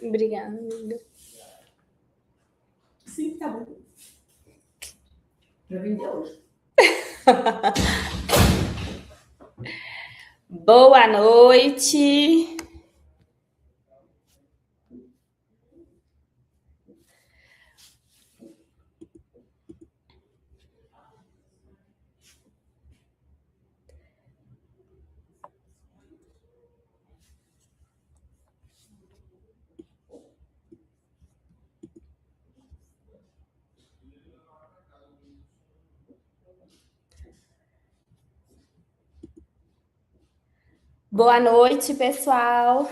Obrigada, amiga. Sim, tá bom. Já vender hoje. Boa noite. Boa noite, pessoal.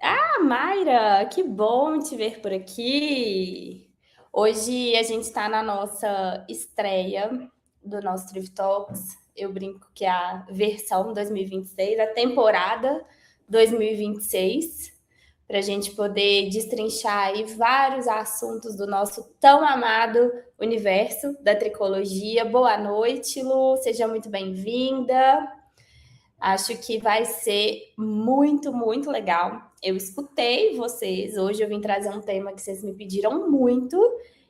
Ah, Mayra, que bom te ver por aqui. Hoje a gente está na nossa estreia do nosso Thrift Talks. Eu brinco que é a versão 2026, a temporada 2026, para a gente poder destrinchar aí vários assuntos do nosso tão amado universo da tricologia. Boa noite, Lu, seja muito bem-vinda. Acho que vai ser muito, muito legal. Eu escutei vocês. Hoje eu vim trazer um tema que vocês me pediram muito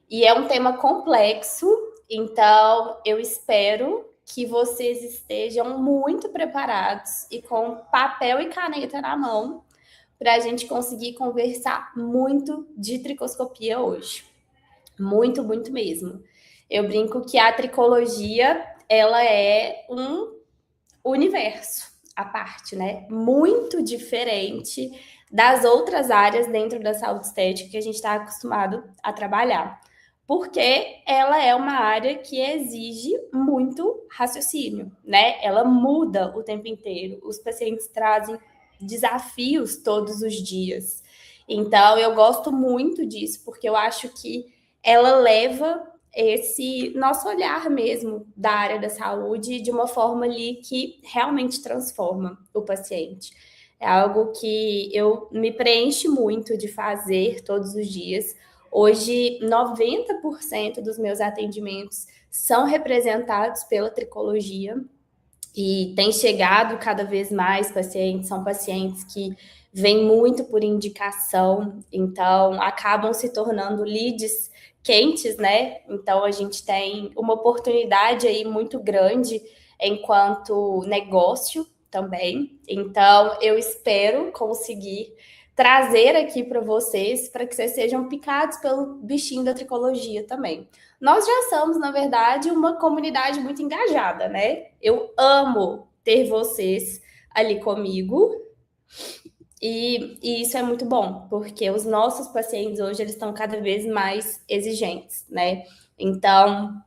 e é um tema complexo. Então, eu espero que vocês estejam muito preparados e com papel e caneta na mão para a gente conseguir conversar muito de tricoscopia hoje. Muito, muito mesmo. Eu brinco que a tricologia, ela é um universo à parte, né? Muito diferente das outras áreas dentro da saúde estética que a gente está acostumado a trabalhar. Porque ela é uma área que exige muito raciocínio, né? Ela muda o tempo inteiro. Os pacientes trazem desafios todos os dias. Então, eu gosto muito disso, porque eu acho que ela leva esse nosso olhar mesmo da área da saúde de uma forma ali que realmente transforma o paciente. É algo que eu me preenche muito de fazer todos os dias. Hoje, 90% dos meus atendimentos são representados pela tricologia e tem chegado cada vez mais pacientes, são pacientes que vêm muito por indicação, então acabam se tornando leads quentes, né? Então a gente tem uma oportunidade aí muito grande enquanto negócio também. Então eu espero conseguir trazer aqui para vocês para que vocês sejam picados pelo bichinho da tricologia também. Nós já somos, na verdade, uma comunidade muito engajada, né? Eu amo ter vocês ali comigo. E isso é muito bom, porque os nossos pacientes hoje eles estão cada vez mais exigentes, né? Então,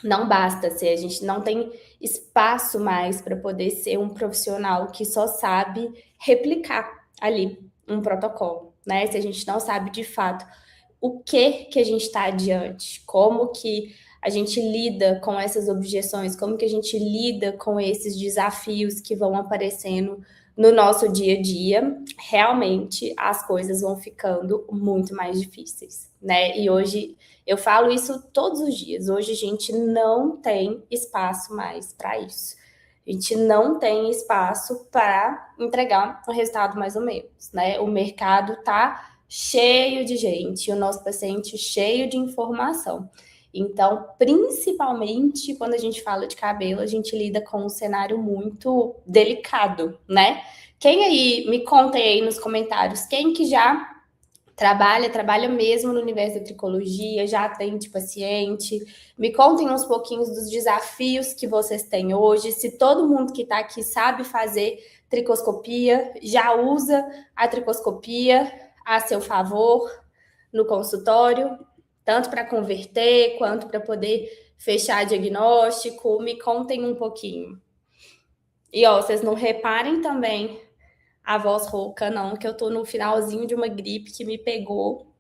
não basta ser, a gente não tem espaço mais para poder ser um profissional que só sabe replicar ali um protocolo, né? Se a gente não sabe de fato o que a gente está adiante, como que a gente lida com essas objeções, como que a gente lida com esses desafios que vão aparecendo no nosso dia a dia, realmente as coisas vão ficando muito mais difíceis, né? E hoje eu falo isso todos os dias. Hoje a gente não tem espaço mais para isso. A gente não tem espaço para entregar um resultado mais ou menos, né? O mercado está cheio de gente, o nosso paciente cheio de informação. Então, principalmente quando a gente fala de cabelo, a gente lida com um cenário muito delicado, né? Quem aí, me conta aí nos comentários, quem que já trabalha mesmo no universo da tricologia, já atende paciente. Me contem uns pouquinhos dos desafios que vocês têm hoje, se todo mundo que está aqui sabe fazer tricoscopia, já usa a tricoscopia a seu favor no consultório, tanto para converter quanto para poder fechar diagnóstico. Me contem um pouquinho. E ó, vocês não reparem também a voz rouca, não, que eu tô no finalzinho de uma gripe que me pegou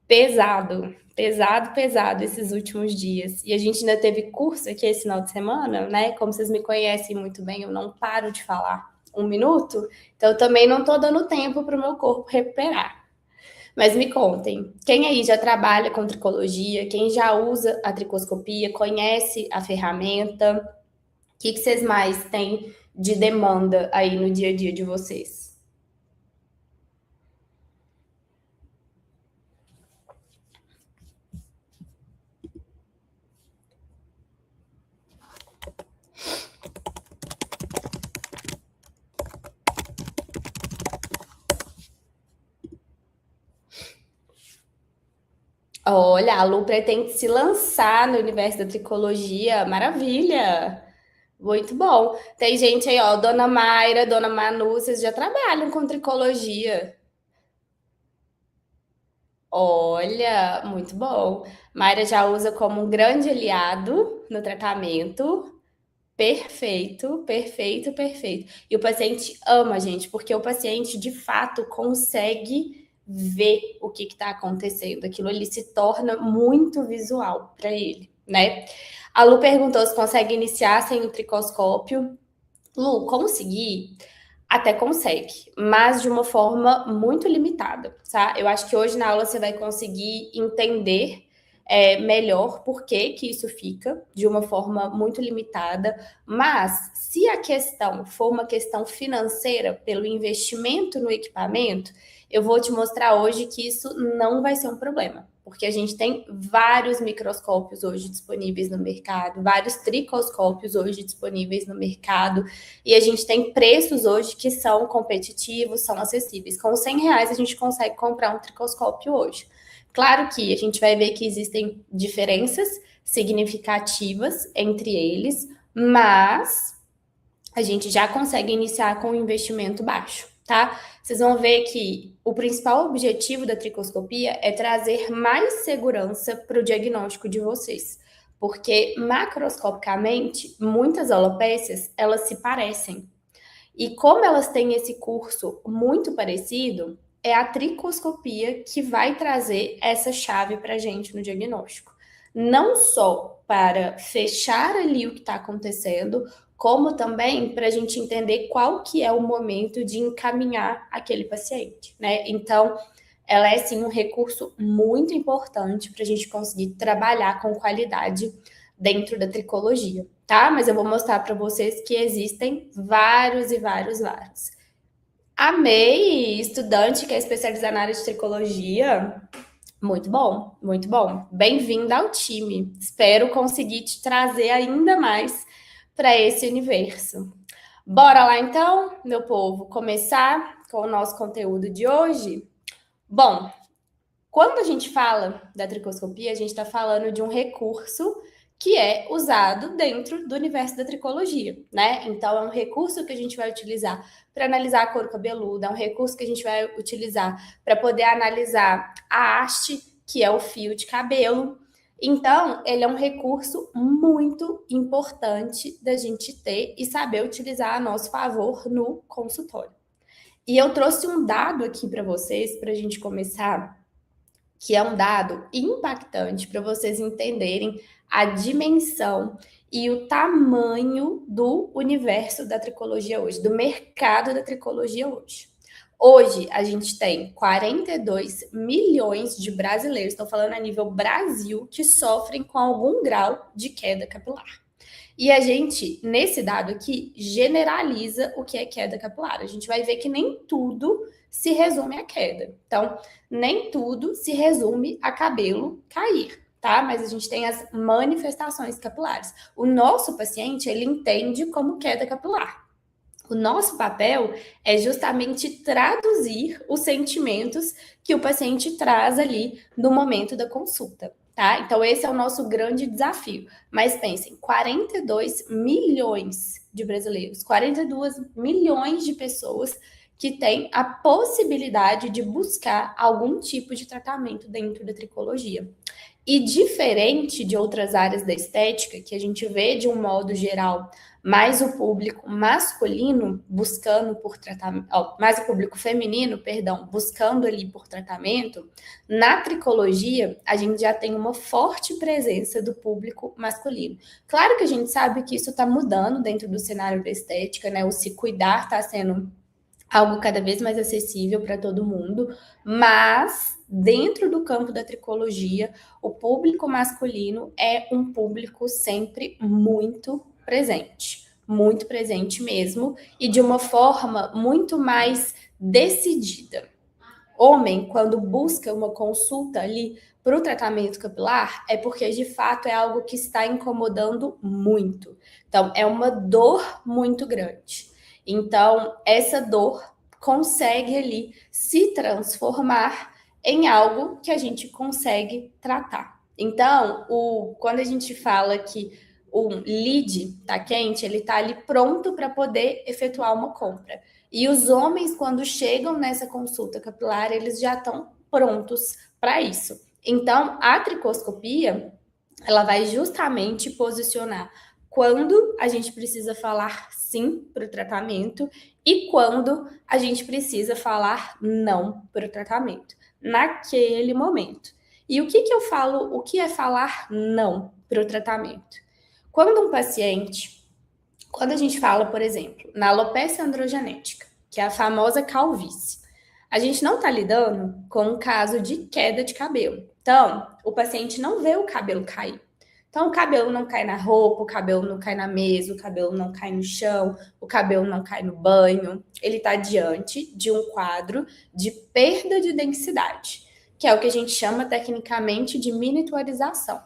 pesado, pesado, pesado esses últimos dias. E a gente ainda teve curso aqui esse final de semana, né? Como vocês me conhecem muito bem, eu não paro de falar um minuto, então eu também não tô dando tempo para o meu corpo recuperar. Mas me contem, quem aí já trabalha com tricologia, quem já usa a tricoscopia, conhece a ferramenta, o que vocês mais têm de demanda aí no dia a dia de vocês? Olha, a Lu pretende se lançar no universo da tricologia. Maravilha! Muito bom. Tem gente aí, ó, Dona Mayra, Dona Manu, vocês já trabalham com tricologia. Olha, muito bom. Mayra já usa como um grande aliado no tratamento. Perfeito, perfeito, perfeito. E o paciente ama, gente, porque o paciente de fato consegue ver o que está acontecendo. Aquilo ali se torna muito visual para ele, né? A Lu perguntou se consegue iniciar sem o tricoscópio. Lu, conseguir? Até consegue, mas de uma forma muito limitada, tá? Eu acho que hoje na aula você vai conseguir entender melhor por que que isso fica de uma forma muito limitada, mas se a questão for uma questão financeira pelo investimento no equipamento, eu vou te mostrar hoje que isso não vai ser um problema, porque a gente tem vários microscópios hoje disponíveis no mercado, vários tricoscópios hoje disponíveis no mercado, e a gente tem preços hoje que são competitivos, são acessíveis. Com R$ 100 a gente consegue comprar um tricoscópio hoje. Claro que a gente vai ver que existem diferenças significativas entre eles, mas a gente já consegue iniciar com um investimento baixo, tá? Vocês vão ver que o principal objetivo da tricoscopia é trazer mais segurança para o diagnóstico de vocês, porque macroscopicamente muitas alopécias elas se parecem. E como elas têm esse curso muito parecido, é a tricoscopia que vai trazer essa chave para a gente no diagnóstico. Não só para fechar ali o que está acontecendo, como também para a gente entender qual que é o momento de encaminhar aquele paciente, né? Então, ela é sim um recurso muito importante para a gente conseguir trabalhar com qualidade dentro da tricologia, tá? Mas eu vou mostrar para vocês que existem vários e vários, vários. Amei, estudante que é especializado na área de tricologia. Muito bom, muito bom. Bem-vinda ao time. Espero conseguir te trazer ainda mais para esse universo. Bora lá então, meu povo, começar com o nosso conteúdo de hoje? Bom, quando a gente fala da tricoscopia, a gente está falando de um recurso que é usado dentro do universo da tricologia, né? Então, é um recurso que a gente vai utilizar para analisar a couro cabeluda, é um recurso que a gente vai utilizar para poder analisar a haste, que é o fio de cabelo. Então, ele é um recurso muito importante da gente ter e saber utilizar a nosso favor no consultório. E eu trouxe um dado aqui para vocês, para a gente começar, que é um dado impactante para vocês entenderem a dimensão e o tamanho do universo da tricologia hoje, do mercado da tricologia hoje. Hoje, a gente tem 42 milhões de brasileiros, estou falando a nível Brasil, que sofrem com algum grau de queda capilar. E a gente, nesse dado aqui, generaliza o que é queda capilar. A gente vai ver que nem tudo se resume à queda. Então, nem tudo se resume a cabelo cair, tá? Mas a gente tem as manifestações capilares. O nosso paciente, ele entende como queda capilar. O nosso papel é justamente traduzir os sentimentos que o paciente traz ali no momento da consulta, tá? Então, esse é o nosso grande desafio. Mas pensem, 42 milhões de brasileiros, 42 milhões de pessoas que têm a possibilidade de buscar algum tipo de tratamento dentro da tricologia. E diferente de outras áreas da estética, que a gente vê de um modo geral mais o público masculino buscando por tratamento, mais o público feminino, perdão, buscando ali por tratamento, na tricologia a gente já tem uma forte presença do público masculino. Claro que a gente sabe que isso está mudando dentro do cenário da estética, né? O se cuidar está sendo algo cada vez mais acessível para todo mundo, mas dentro do campo da tricologia, o público masculino é um público sempre muito presente mesmo, e de uma forma muito mais decidida. Homem, quando busca uma consulta ali para o tratamento capilar, é porque de fato é algo que está incomodando muito. Então, é uma dor muito grande. Então, essa dor consegue ali se transformar em algo que a gente consegue tratar. Então, quando a gente fala que o lead está quente, ele está ali pronto para poder efetuar uma compra. E os homens, quando chegam nessa consulta capilar, eles já estão prontos para isso. Então, a tricoscopia, ela vai justamente posicionar quando a gente precisa falar sim para o tratamento e quando a gente precisa falar não para o tratamento, naquele momento. E o que eu falo, o que é falar não para o tratamento? Quando quando a gente fala, por exemplo, na alopecia androgenética, que é a famosa calvície, a gente não está lidando com um caso de queda de cabelo. Então, o paciente não vê o cabelo cair. Então, o cabelo não cai na roupa, o cabelo não cai na mesa, o cabelo não cai no chão, o cabelo não cai no banho. Ele está diante de um quadro de perda de densidade, que é o que a gente chama tecnicamente de miniaturização.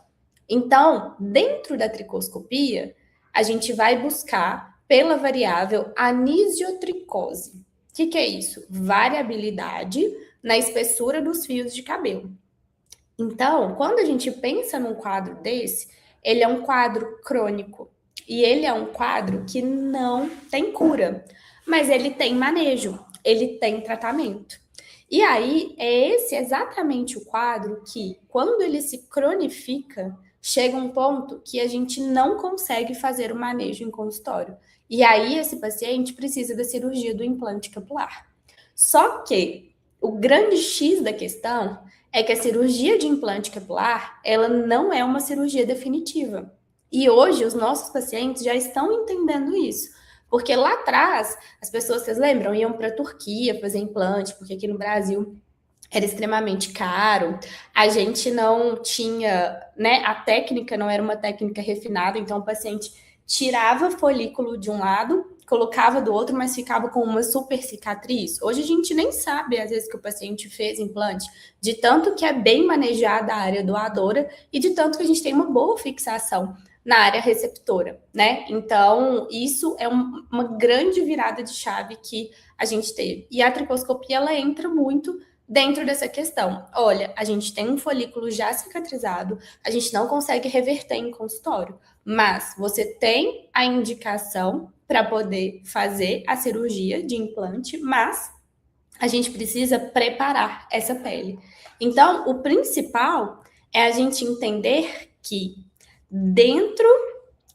Então, dentro da tricoscopia, a gente vai buscar pela variável anisiotricose. O que é isso? Variabilidade na espessura dos fios de cabelo. Então, quando a gente pensa num quadro desse, ele é um quadro crônico. E ele é um quadro que não tem cura, mas ele tem manejo, ele tem tratamento. E aí, é esse exatamente o quadro que, quando ele se cronifica, chega um ponto que a gente não consegue fazer o manejo em consultório. E aí, esse paciente precisa da cirurgia do implante capilar. Só que o grande X da questão é que a cirurgia de implante capilar, ela não é uma cirurgia definitiva. E hoje os nossos pacientes já estão entendendo isso. Porque lá atrás, as pessoas, vocês lembram, iam para a Turquia fazer implante, porque aqui no Brasil era extremamente caro. A gente não tinha, né, a técnica não era uma técnica refinada, então o paciente tirava folículo de um lado, colocava do outro, mas ficava com uma super cicatriz. Hoje a gente nem sabe, às vezes, que o paciente fez implante, de tanto que é bem manejada a área doadora e de tanto que a gente tem uma boa fixação na área receptora, né? Então, isso é uma grande virada de chave que a gente teve. E a tricoscopia, ela entra muito dentro dessa questão. Olha, a gente tem um folículo já cicatrizado, a gente não consegue reverter em consultório, mas você tem a indicação para poder fazer a cirurgia de implante, mas a gente precisa preparar essa pele. Então, o principal é a gente entender que dentro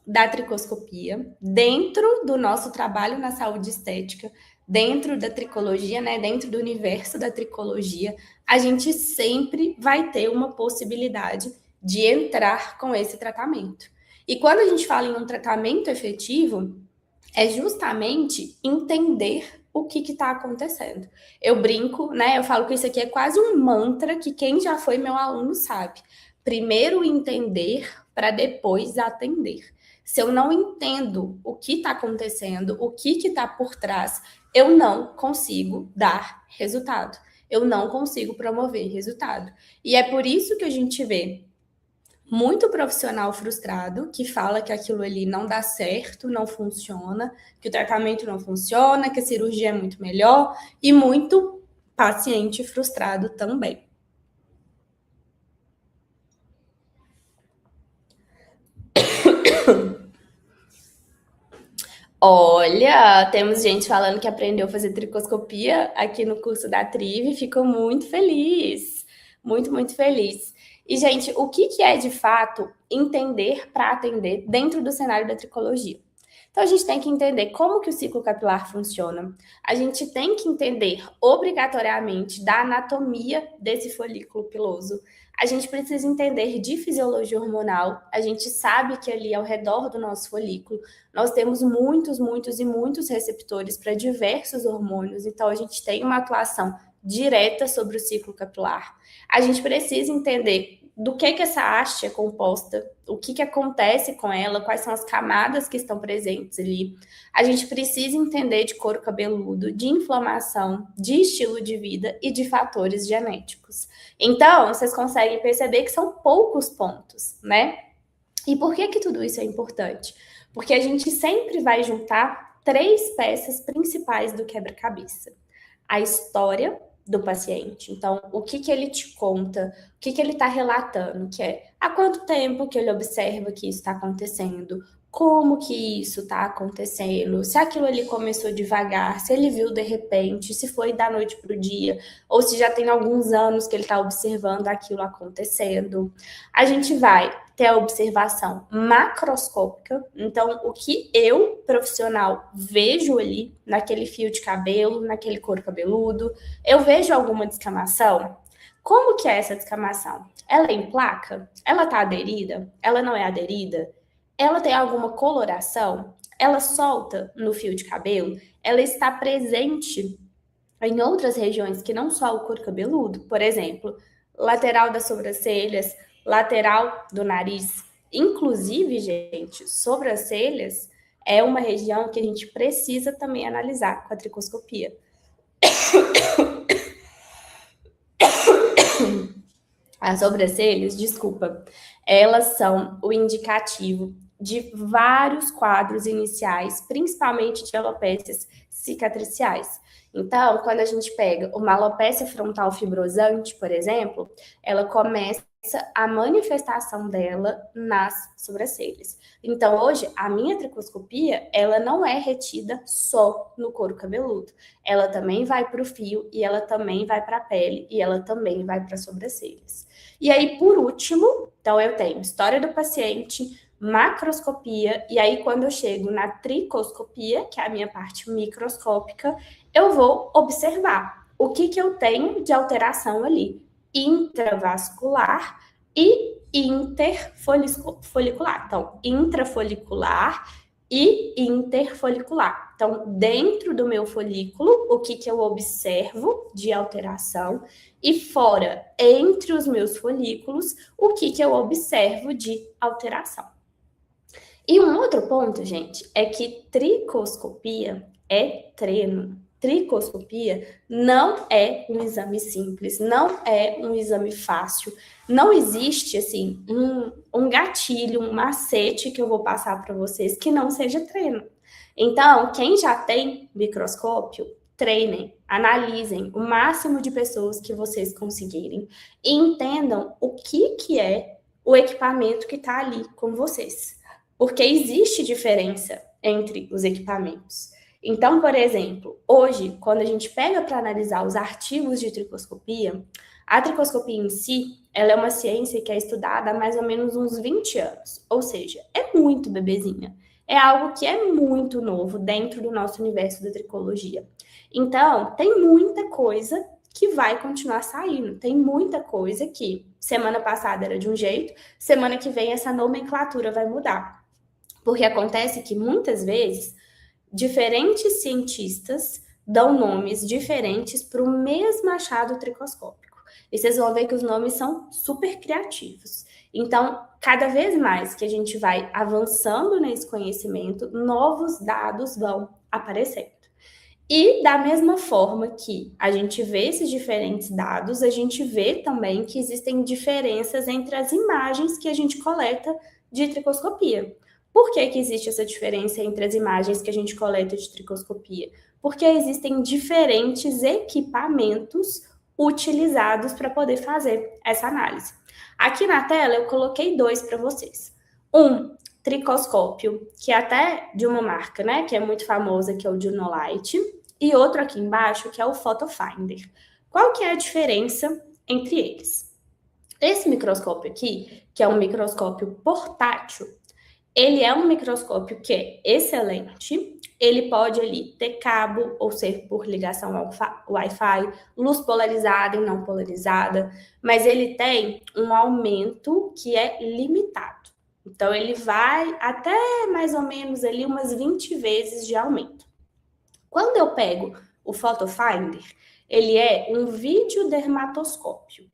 da tricoscopia, dentro do nosso trabalho na saúde estética, dentro da tricologia, né, dentro do universo da tricologia, a gente sempre vai ter uma possibilidade de entrar com esse tratamento. E quando a gente fala em um tratamento efetivo, é justamente entender o que está acontecendo. Eu brinco, né? Eu falo que isso aqui é quase um mantra que quem já foi meu aluno sabe. Primeiro entender para depois atender. Se eu não entendo o que está acontecendo, o que está por trás, eu não consigo dar resultado. Eu não consigo promover resultado. E é por isso que a gente vê muito profissional frustrado que fala que aquilo ali não dá certo, não funciona, que o tratamento não funciona, que a cirurgia é muito melhor, e muito paciente frustrado também. Olha, temos gente falando que aprendeu a fazer tricoscopia aqui no curso da Trive, fico muito feliz, muito feliz. E, gente, o que é de fato entender para atender dentro do cenário da tricologia? Então, a gente tem que entender como que o ciclo capilar funciona, a gente tem que entender obrigatoriamente da anatomia desse folículo piloso, a gente precisa entender de fisiologia hormonal, a gente sabe que ali ao redor do nosso folículo nós temos muitos receptores para diversos hormônios, então a gente tem uma atuação direta sobre o ciclo capilar. A gente precisa entender do que essa haste é composta, o que acontece com ela, quais são as camadas que estão presentes ali. A gente precisa entender de couro cabeludo, de inflamação, de estilo de vida e de fatores genéticos. Então, vocês conseguem perceber que são poucos pontos, né? E por que tudo isso é importante? Porque a gente sempre vai juntar 3 peças principais do quebra-cabeça: a história, do paciente. Então, o que ele te conta, o que ele está relatando, que é há quanto tempo que ele observa que isso está acontecendo, como que isso está acontecendo, se aquilo ali começou devagar, se ele viu de repente, se foi da noite para o dia, ou se já tem alguns anos que ele está observando aquilo acontecendo. A gente vai ter a observação macroscópica, então o que eu, profissional, vejo ali naquele fio de cabelo, naquele couro cabeludo, eu vejo alguma descamação. Como que é essa descamação? Ela é em placa? Ela está aderida? Ela não é aderida? Ela tem alguma coloração? Ela solta no fio de cabelo? Ela está presente em outras regiões que não só o couro cabeludo? Por exemplo, lateral das sobrancelhas, lateral do nariz. Inclusive, gente, sobrancelhas é uma região que a gente precisa também analisar com a tricoscopia. As sobrancelhas, desculpa, elas são o indicativo de vários quadros iniciais, principalmente de alopécias cicatriciais. Então, quando a gente pega uma alopécia frontal fibrosante, por exemplo, ela começa a manifestação dela nas sobrancelhas. Então, hoje, a minha tricoscopia, ela não é retida só no couro cabeludo. Ela também vai para o fio, e ela também vai para a pele, e ela também vai para as sobrancelhas. E aí, por último, então eu tenho história do paciente, macroscopia, e aí quando eu chego na tricoscopia, que é a minha parte microscópica, eu vou observar o que eu tenho de alteração ali, intravascular e interfolicular. Então, intrafolicular e interfolicular. Então, dentro do meu folículo, o que eu observo de alteração, e fora, entre os meus folículos, o que eu observo de alteração. E um outro ponto, gente, é que tricoscopia é treino. Tricoscopia não é um exame simples, não é um exame fácil. Não existe, assim, um gatilho, um macete que eu vou passar para vocês que não seja treino. Então, quem já tem microscópio, treinem, analisem o máximo de pessoas que vocês conseguirem e entendam o que é o equipamento que está ali com vocês. Porque existe diferença entre os equipamentos. Então, por exemplo, hoje, quando a gente pega para analisar os artigos de tricoscopia, a tricoscopia em si, ela é uma ciência que é estudada há mais ou menos uns 20 anos. Ou seja, é muito bebezinha. É algo que é muito novo dentro do nosso universo da tricologia. Então, tem muita coisa que vai continuar saindo. Tem muita coisa que semana passada era de um jeito, semana que vem essa nomenclatura vai mudar. Porque acontece que muitas vezes diferentes cientistas dão nomes diferentes para o mesmo achado tricoscópico. E vocês vão ver que os nomes são super criativos. Então, cada vez mais que a gente vai avançando nesse conhecimento, novos dados vão aparecendo. E da mesma forma que a gente vê esses diferentes dados, a gente vê também que existem diferenças entre as imagens que a gente coleta de tricoscopia. Por que existe essa diferença entre as imagens que a gente coleta de tricoscopia? Porque existem diferentes equipamentos utilizados para poder fazer essa análise. Aqui na tela eu coloquei dois para vocês. Um tricoscópio, que é até de uma marca, né, que é muito famosa, que é o Junolite, e outro aqui embaixo, que é o Photofinder. Qual que é a diferença entre eles? Esse microscópio aqui, que é um microscópio portátil, ele é um microscópio que é excelente, ele pode ali ter cabo, ou ser por ligação ao Wi-Fi, luz polarizada e não polarizada, mas ele tem um aumento que é limitado. Então, ele vai até mais ou menos ali umas 20 vezes de aumento. Quando eu pego o Photofinder, ele é um videodermatoscópio.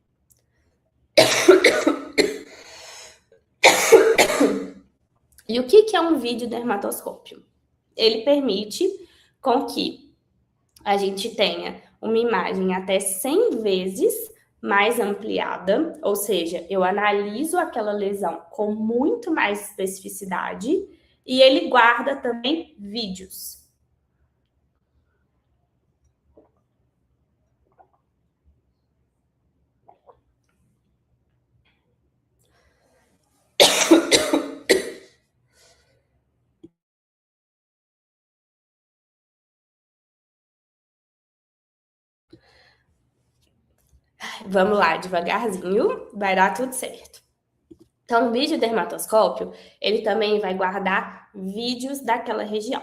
E o que é um videodermatoscópio? Ele permite com que a gente tenha uma imagem até 100 vezes mais ampliada, ou seja, eu analiso aquela lesão com muito mais especificidade e ele guarda também vídeos. Vamos lá, devagarzinho, vai dar tudo certo. Então, o videodermatoscópio, ele também vai guardar vídeos daquela região.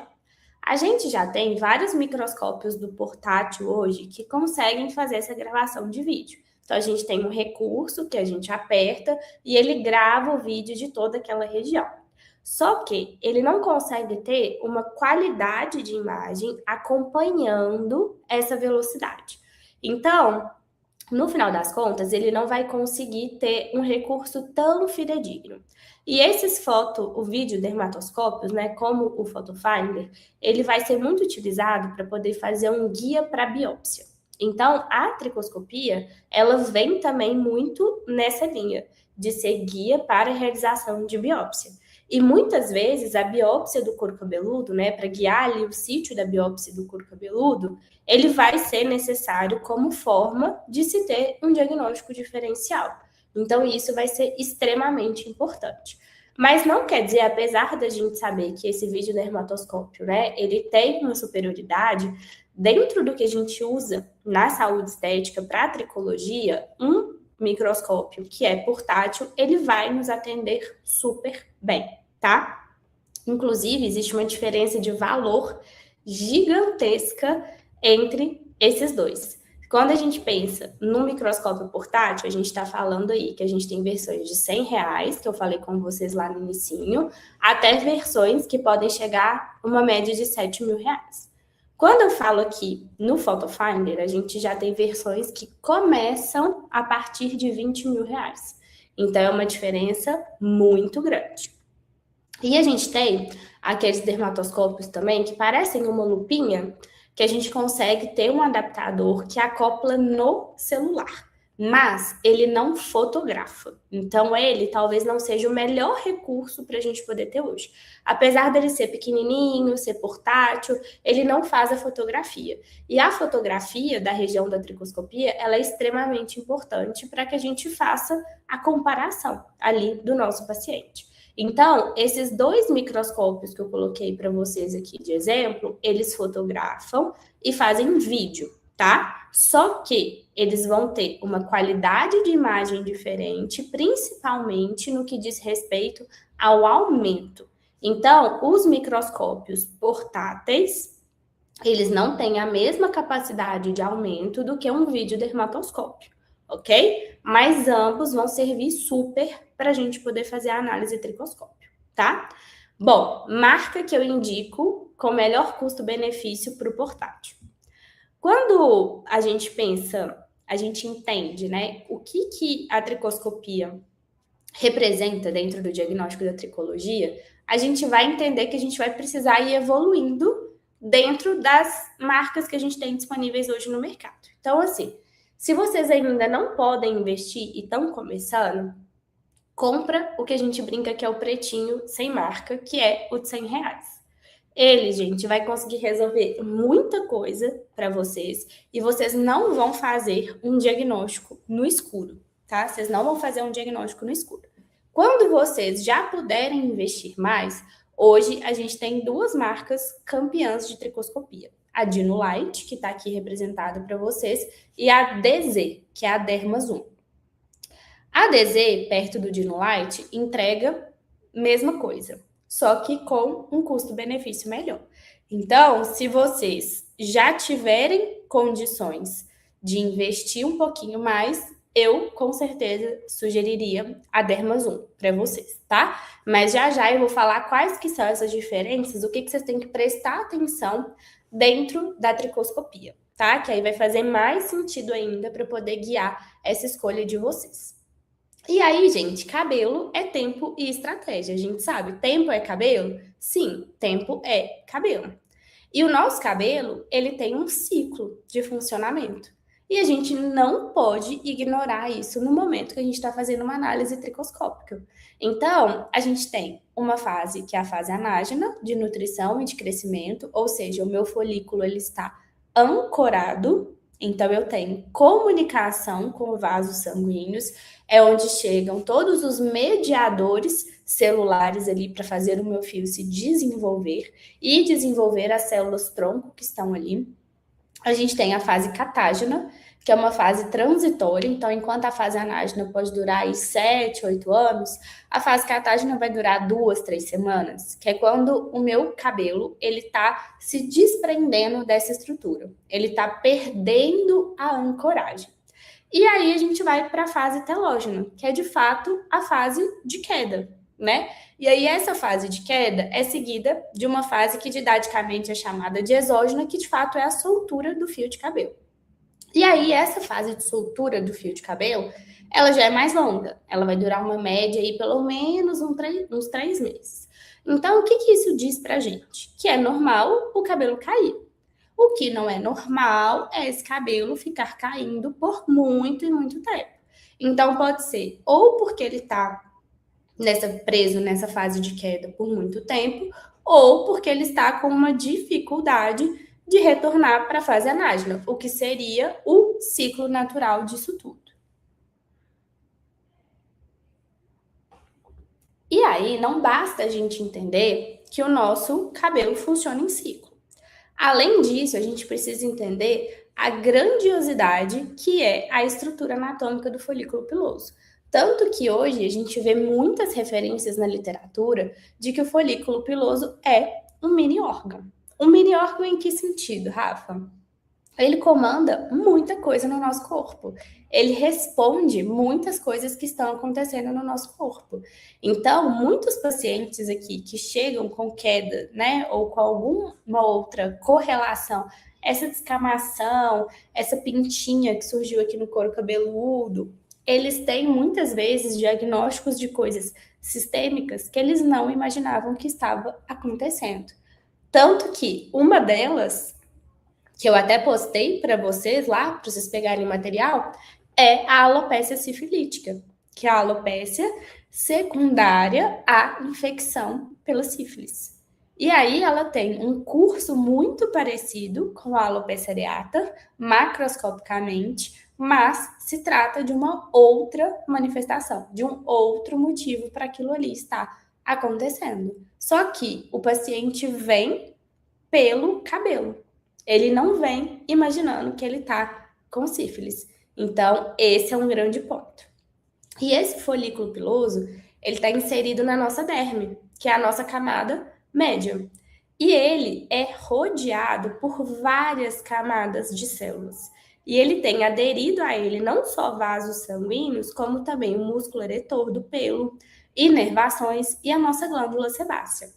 A gente já tem vários microscópios do portátil hoje que conseguem fazer essa gravação de vídeo. Então, a gente tem um recurso que a gente aperta e ele grava o vídeo de toda aquela região. Só que ele não consegue ter uma qualidade de imagem acompanhando essa velocidade. Então, no final das contas, ele não vai conseguir ter um recurso tão fidedigno. E o vídeo dermatoscópios, né, como o PhotoFinder, ele vai ser muito utilizado para poder fazer um guia para biópsia. Então, a tricoscopia, ela vem também muito nessa linha de ser guia para a realização de biópsia. E muitas vezes a biópsia do couro cabeludo, né, para guiar ali o sítio da biópsia do couro cabeludo, ele vai ser necessário como forma de se ter um diagnóstico diferencial. Então, isso vai ser extremamente importante. Mas não quer dizer, apesar da gente saber que esse vídeo dermatoscópio, né, ele tem uma superioridade, dentro do que a gente usa na saúde estética para a tricologia, um microscópio que é portátil, ele vai nos atender super bem, tá? Inclusive, existe uma diferença de valor gigantesca entre esses dois. Quando a gente pensa no microscópio portátil, a gente está falando aí que a gente tem versões de R$ 100, que eu falei com vocês lá no inicinho, até versões que podem chegar a uma média de R$ 7.000. Quando eu falo aqui no PhotoFinder, a gente já tem versões que começam a partir de R$ 20.000. Então, é uma diferença muito grande. E a gente tem aqueles dermatoscópios também que parecem uma lupinha, que a gente consegue ter um adaptador que acopla no celular, mas ele não fotografa. Então, ele talvez não seja o melhor recurso para a gente poder ter hoje. Apesar dele ser pequenininho, ser portátil, ele não faz a fotografia. E a fotografia da região da tricoscopia, ela é extremamente importante para que a gente faça a comparação ali do nosso paciente. Então, esses dois microscópios que eu coloquei para vocês aqui de exemplo, eles fotografam e fazem vídeo, tá? Só que eles vão ter uma qualidade de imagem diferente, principalmente no que diz respeito ao aumento. Então, os microscópios portáteis, eles não têm a mesma capacidade de aumento do que um videodermatoscópio, ok? Mas ambos vão servir super para a gente poder fazer a análise tricoscópio, tá? Bom, marca que eu indico com melhor custo-benefício para o portátil. Quando a gente pensa, a gente entende, né, o que a tricoscopia representa dentro do diagnóstico da tricologia, a gente vai entender que a gente vai precisar ir evoluindo dentro das marcas que a gente tem disponíveis hoje no mercado. Então, assim, se vocês ainda não podem investir e estão começando, compra o que a gente brinca que é o pretinho sem marca, que é o de R$ 100. Ele, gente, vai conseguir resolver muita coisa para vocês e vocês não vão fazer um diagnóstico no escuro, tá? Vocês não vão fazer um diagnóstico no escuro. Quando vocês já puderem investir mais, hoje a gente tem duas marcas campeãs de tricoscopia. A Dinolight, que está aqui representada para vocês, e a DZ, que é a Derma-Zoom. A DZ, perto do Dinolight, entrega mesma coisa, só que com um custo-benefício melhor. Então, se vocês já tiverem condições de investir um pouquinho mais, eu com certeza sugeriria a Derma-Zoom para vocês, tá? Mas já eu vou falar quais que são essas diferenças, o que vocês têm que prestar atenção dentro da tricoscopia, tá? Que aí vai fazer mais sentido ainda para poder guiar essa escolha de vocês. E aí, gente, cabelo é tempo e estratégia. A gente sabe, tempo é cabelo? Sim, tempo é cabelo. E o nosso cabelo, ele tem um ciclo de funcionamento. E a gente não pode ignorar isso no momento que a gente está fazendo uma análise tricoscópica. Então, a gente tem uma fase que é a fase anágena, de nutrição e de crescimento, ou seja, o meu folículo ele está ancorado. Então, eu tenho comunicação com vasos sanguíneos, é onde chegam todos os mediadores celulares ali para fazer o meu fio se desenvolver e desenvolver as células tronco que estão ali. A gente tem a fase catágena, que é uma fase transitória. Então, enquanto a fase anágena pode durar aí 7, 8 anos, a fase catágena vai durar 2, 3 semanas, que é quando o meu cabelo ele está se desprendendo dessa estrutura, ele está perdendo a ancoragem. E aí a gente vai para a fase telógena, que é de fato a fase de queda, né? E aí essa fase de queda é seguida de uma fase que didaticamente é chamada de exógena, que de fato é a soltura do fio de cabelo. E aí, essa fase de soltura do fio de cabelo, ela já é mais longa. Ela vai durar uma média aí, pelo menos uns 3 meses. Então, o que isso diz pra gente? Que é normal o cabelo cair. O que não é normal é esse cabelo ficar caindo por muito e muito tempo. Então, pode ser ou porque ele tá preso nessa fase de queda por muito tempo, ou porque ele está com uma dificuldade de retornar para a fase anágena, o que seria o ciclo natural disso tudo. E aí, não basta a gente entender que o nosso cabelo funciona em ciclo. Além disso, a gente precisa entender a grandiosidade que é a estrutura anatômica do folículo piloso. Tanto que hoje a gente vê muitas referências na literatura de que o folículo piloso é um mini órgão. Um mini órgão em que sentido, Rafa? Ele comanda muita coisa no nosso corpo. Ele responde muitas coisas que estão acontecendo no nosso corpo. Então, muitos pacientes aqui que chegam com queda, né, ou com alguma outra correlação, essa descamação, essa pintinha que surgiu aqui no couro cabeludo, eles têm muitas vezes diagnósticos de coisas sistêmicas que eles não imaginavam que estava acontecendo. Tanto que uma delas, que eu até postei para vocês lá, para vocês pegarem o material, é a alopécia sifilítica, que é a alopécia secundária à infecção pela sífilis. E aí ela tem um curso muito parecido com a alopecia areata, macroscopicamente, mas se trata de uma outra manifestação, de um outro motivo para aquilo ali estar acontecendo. Só que o paciente vem pelo cabelo. Ele não vem imaginando que ele está com sífilis. Então, esse é um grande ponto. E esse folículo piloso, ele está inserido na nossa derme, que é a nossa camada média. E ele é rodeado por várias camadas de células. E ele tem aderido a ele não só vasos sanguíneos, como também o músculo eretor do pelo, inervações e a nossa glândula sebácea.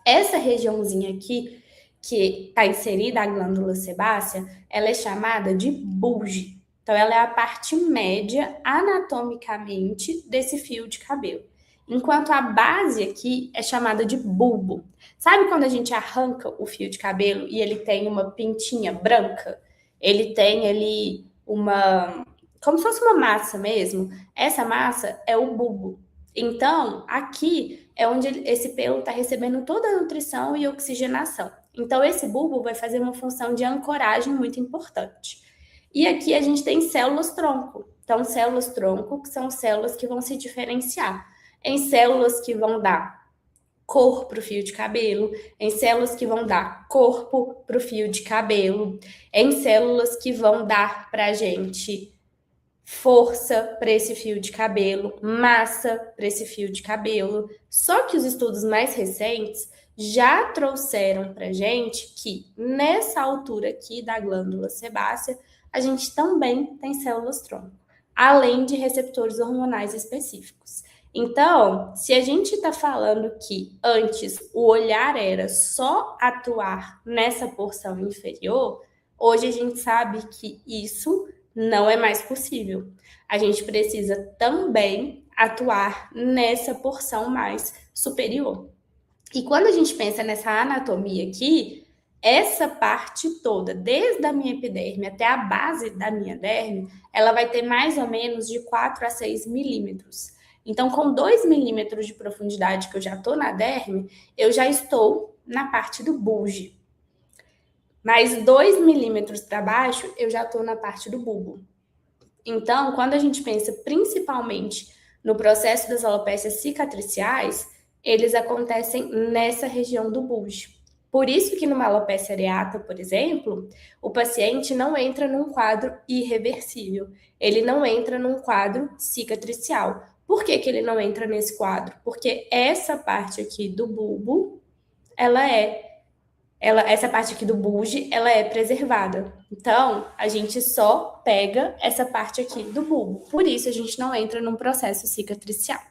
Essa regiãozinha aqui, que está inserida a glândula sebácea, ela é chamada de bulge. Então, ela é a parte média anatomicamente desse fio de cabelo. Enquanto a base aqui é chamada de bulbo. Sabe quando a gente arranca o fio de cabelo e ele tem uma pintinha branca? Ele tem ali como se fosse uma massa mesmo. Essa massa é o bulbo. Então, aqui é onde esse pelo está recebendo toda a nutrição e oxigenação. Então, esse bulbo vai fazer uma função de ancoragem muito importante. E aqui a gente tem células-tronco. Então, células-tronco que são células que vão se diferenciar em células que vão dar cor para o fio de cabelo, em células que vão dar corpo para o fio de cabelo, em células que vão dar para a gente força para esse fio de cabelo, massa para esse fio de cabelo. Só que os estudos mais recentes já trouxeram para gente que nessa altura aqui da glândula sebácea, a gente também tem células-tronco, além de receptores hormonais específicos. Então, se a gente está falando que antes o olhar era só atuar nessa porção inferior, hoje a gente sabe que isso não é mais possível. A gente precisa também atuar nessa porção mais superior. E quando a gente pensa nessa anatomia aqui, essa parte toda, desde a minha epiderme até a base da minha derme, ela vai ter mais ou menos de 4 a 6 milímetros. Então, com 2 milímetros de profundidade que eu já estou na derme, eu já estou na parte do bulge. Mais 2 milímetros para baixo, eu já estou na parte do bulbo. Então, quando a gente pensa principalmente no processo das alopécias cicatriciais, eles acontecem nessa região do bulge. Por isso que numa alopecia areata, por exemplo, o paciente não entra num quadro irreversível, ele não entra num quadro cicatricial. Por que que ele não entra nesse quadro? Porque essa parte aqui do bulbo, essa parte aqui do bulge, ela é preservada. Então, a gente só pega essa parte aqui do bulbo. Por isso, a gente não entra num processo cicatricial.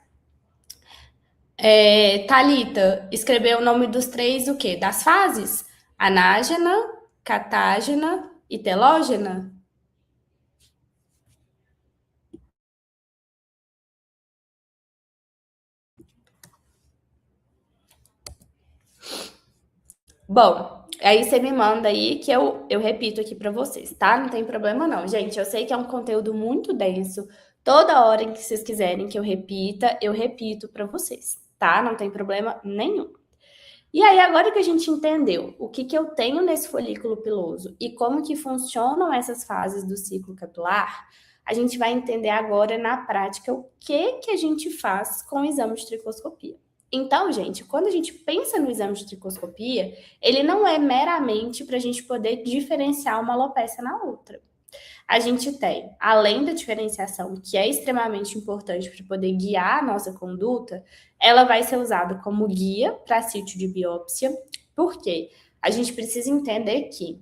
Thalita escreveu o nome dos três o quê? Das fases? Anágena, catágena e telógena? Bom, aí você me manda aí que eu repito aqui para vocês, tá? Não tem problema não. Gente, eu sei que é um conteúdo muito denso. Toda hora em que vocês quiserem que eu repita, eu repito para vocês, tá? Não tem problema nenhum. E aí, agora que a gente entendeu o que eu tenho nesse folículo piloso e como que funcionam essas fases do ciclo capilar, a gente vai entender agora na prática o que a gente faz com o exame de tricoscopia. Então, gente, quando a gente pensa no exame de tricoscopia, ele não é meramente para a gente poder diferenciar uma alopecia na outra. A gente tem, além da diferenciação, que é extremamente importante para poder guiar a nossa conduta, ela vai ser usada como guia para sítio de biópsia, porque a gente precisa entender que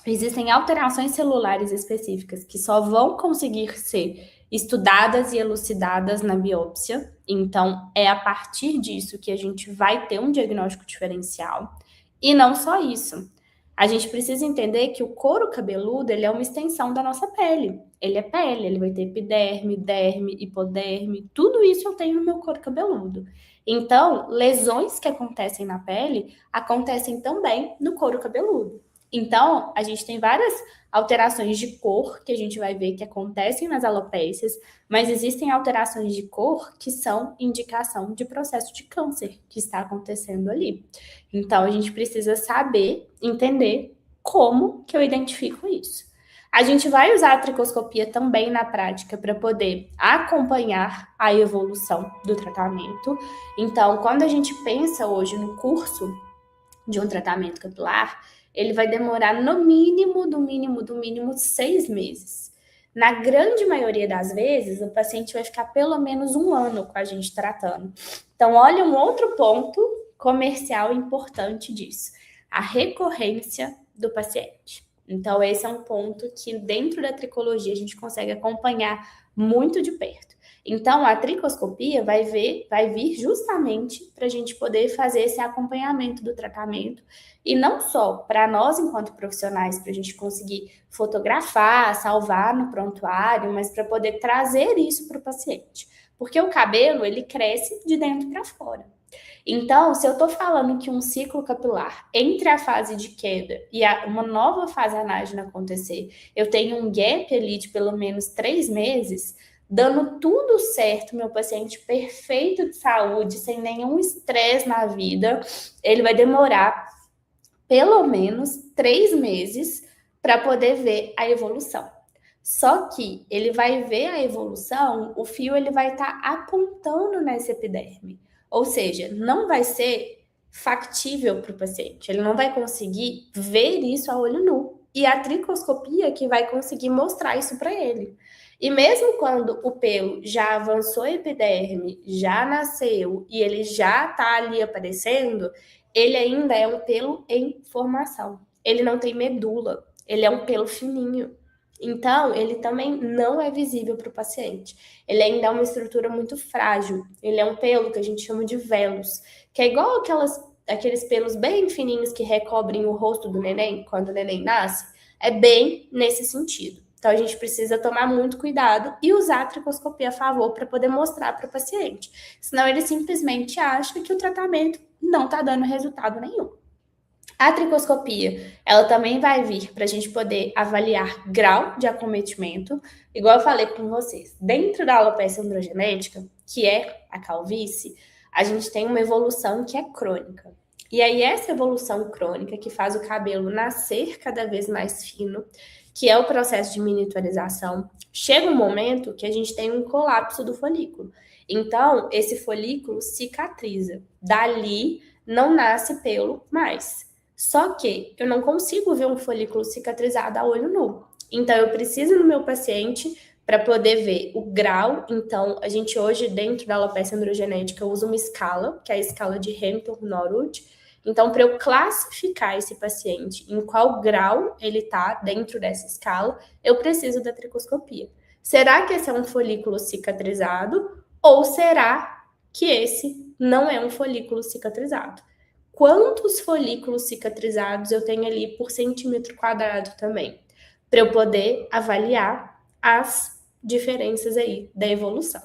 existem alterações celulares específicas que só vão conseguir ser estudadas e elucidadas na biópsia. Então, é a partir disso que a gente vai ter um diagnóstico diferencial. E não só isso. A gente precisa entender que o couro cabeludo, ele é uma extensão da nossa pele. Ele é pele, ele vai ter epiderme, derme, hipoderme, tudo isso eu tenho no meu couro cabeludo. Então, lesões que acontecem na pele acontecem também no couro cabeludo. Então, a gente tem várias alterações de cor que a gente vai ver que acontecem nas alopécias, mas existem alterações de cor que são indicação de processo de câncer que está acontecendo ali. Então, a gente precisa saber, entender como que eu identifico isso. A gente vai usar a tricoscopia também na prática para poder acompanhar a evolução do tratamento. Então, quando a gente pensa hoje no curso de um tratamento capilar, ele vai demorar no mínimo, do mínimo 6 meses. Na grande maioria das vezes, o paciente vai ficar pelo menos 1 ano com a gente tratando. Então, olha um outro ponto comercial importante disso: a recorrência do paciente. Então, esse é um ponto que dentro da tricologia a gente consegue acompanhar muito de perto. Então, a tricoscopia vai vir justamente para a gente poder fazer esse acompanhamento do tratamento, e não só para nós, enquanto profissionais, para a gente conseguir fotografar, salvar no prontuário, mas para poder trazer isso para o paciente. Porque o cabelo, ele cresce de dentro para fora. Então, se eu estou falando que um ciclo capilar, entre a fase de queda e uma nova fase anágena acontecer, eu tenho um gap ali de pelo menos 3 meses, dando tudo certo, meu paciente perfeito de saúde, sem nenhum estresse na vida, ele vai demorar pelo menos 3 meses para poder ver a evolução. Só que ele vai ver a evolução, o fio ele vai estar apontando nessa epiderme. Ou seja, não vai ser factível para o paciente. Ele não vai conseguir ver isso a olho nu. E a tricoscopia que vai conseguir mostrar isso para ele. E mesmo quando o pelo já avançou a epiderme, já nasceu e ele já está ali aparecendo, ele ainda é um pelo em formação. Ele não tem medula, ele é um pelo fininho. Então, ele também não é visível para o paciente. Ele ainda é uma estrutura muito frágil. Ele é um pelo que a gente chama de velos, que é igual aqueles pelos bem fininhos que recobrem o rosto do neném quando o neném nasce. É bem nesse sentido. Então, a gente precisa tomar muito cuidado e usar a tricoscopia a favor para poder mostrar para o paciente. Senão, ele simplesmente acha que o tratamento não está dando resultado nenhum. A tricoscopia, ela também vai vir para a gente poder avaliar grau de acometimento, igual eu falei com vocês. Dentro da alopecia androgenética, que é a calvície, a gente tem uma evolução que é crônica. E aí, essa evolução crônica que faz o cabelo nascer cada vez mais fino, que é o processo de miniaturização, chega um momento que a gente tem um colapso do folículo. Então, esse folículo cicatriza. Dali, não nasce pelo mais. Só que eu não consigo ver um folículo cicatrizado a olho nu. Então, eu preciso no meu paciente para poder ver o grau. Então, a gente hoje, dentro da alopecia androgenética, usa uma escala, que é a escala de Hamilton-Norwood. Então, para eu classificar esse paciente em qual grau ele está dentro dessa escala, eu preciso da tricoscopia. Será que esse é um folículo cicatrizado ou será que esse não é um folículo cicatrizado? Quantos folículos cicatrizados eu tenho ali por centímetro quadrado também, para eu poder avaliar as diferenças aí da evolução.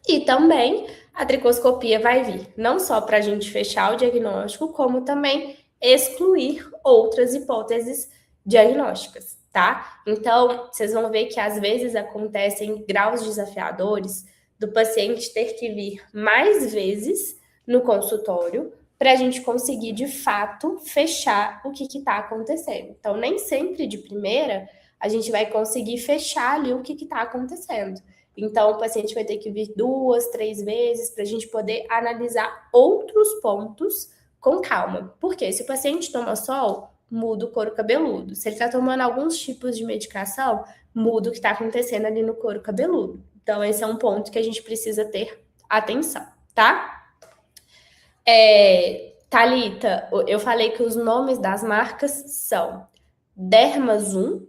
E também a tricoscopia vai vir não só para a gente fechar o diagnóstico, como também excluir outras hipóteses diagnósticas, tá? Então, vocês vão ver que às vezes acontecem graus desafiadores do paciente ter que vir mais vezes no consultório para a gente conseguir, de fato, fechar o que está acontecendo. Então, nem sempre de primeira a gente vai conseguir fechar ali o que está acontecendo. Então, o paciente vai ter que vir 2, 3 vezes para a gente poder analisar outros pontos com calma. Porque se o paciente toma sol, muda o couro cabeludo. Se ele está tomando alguns tipos de medicação, muda o que está acontecendo ali no couro cabeludo. Então, esse é um ponto que a gente precisa ter atenção, tá? Thalita, eu falei que os nomes das marcas são Dermazoom,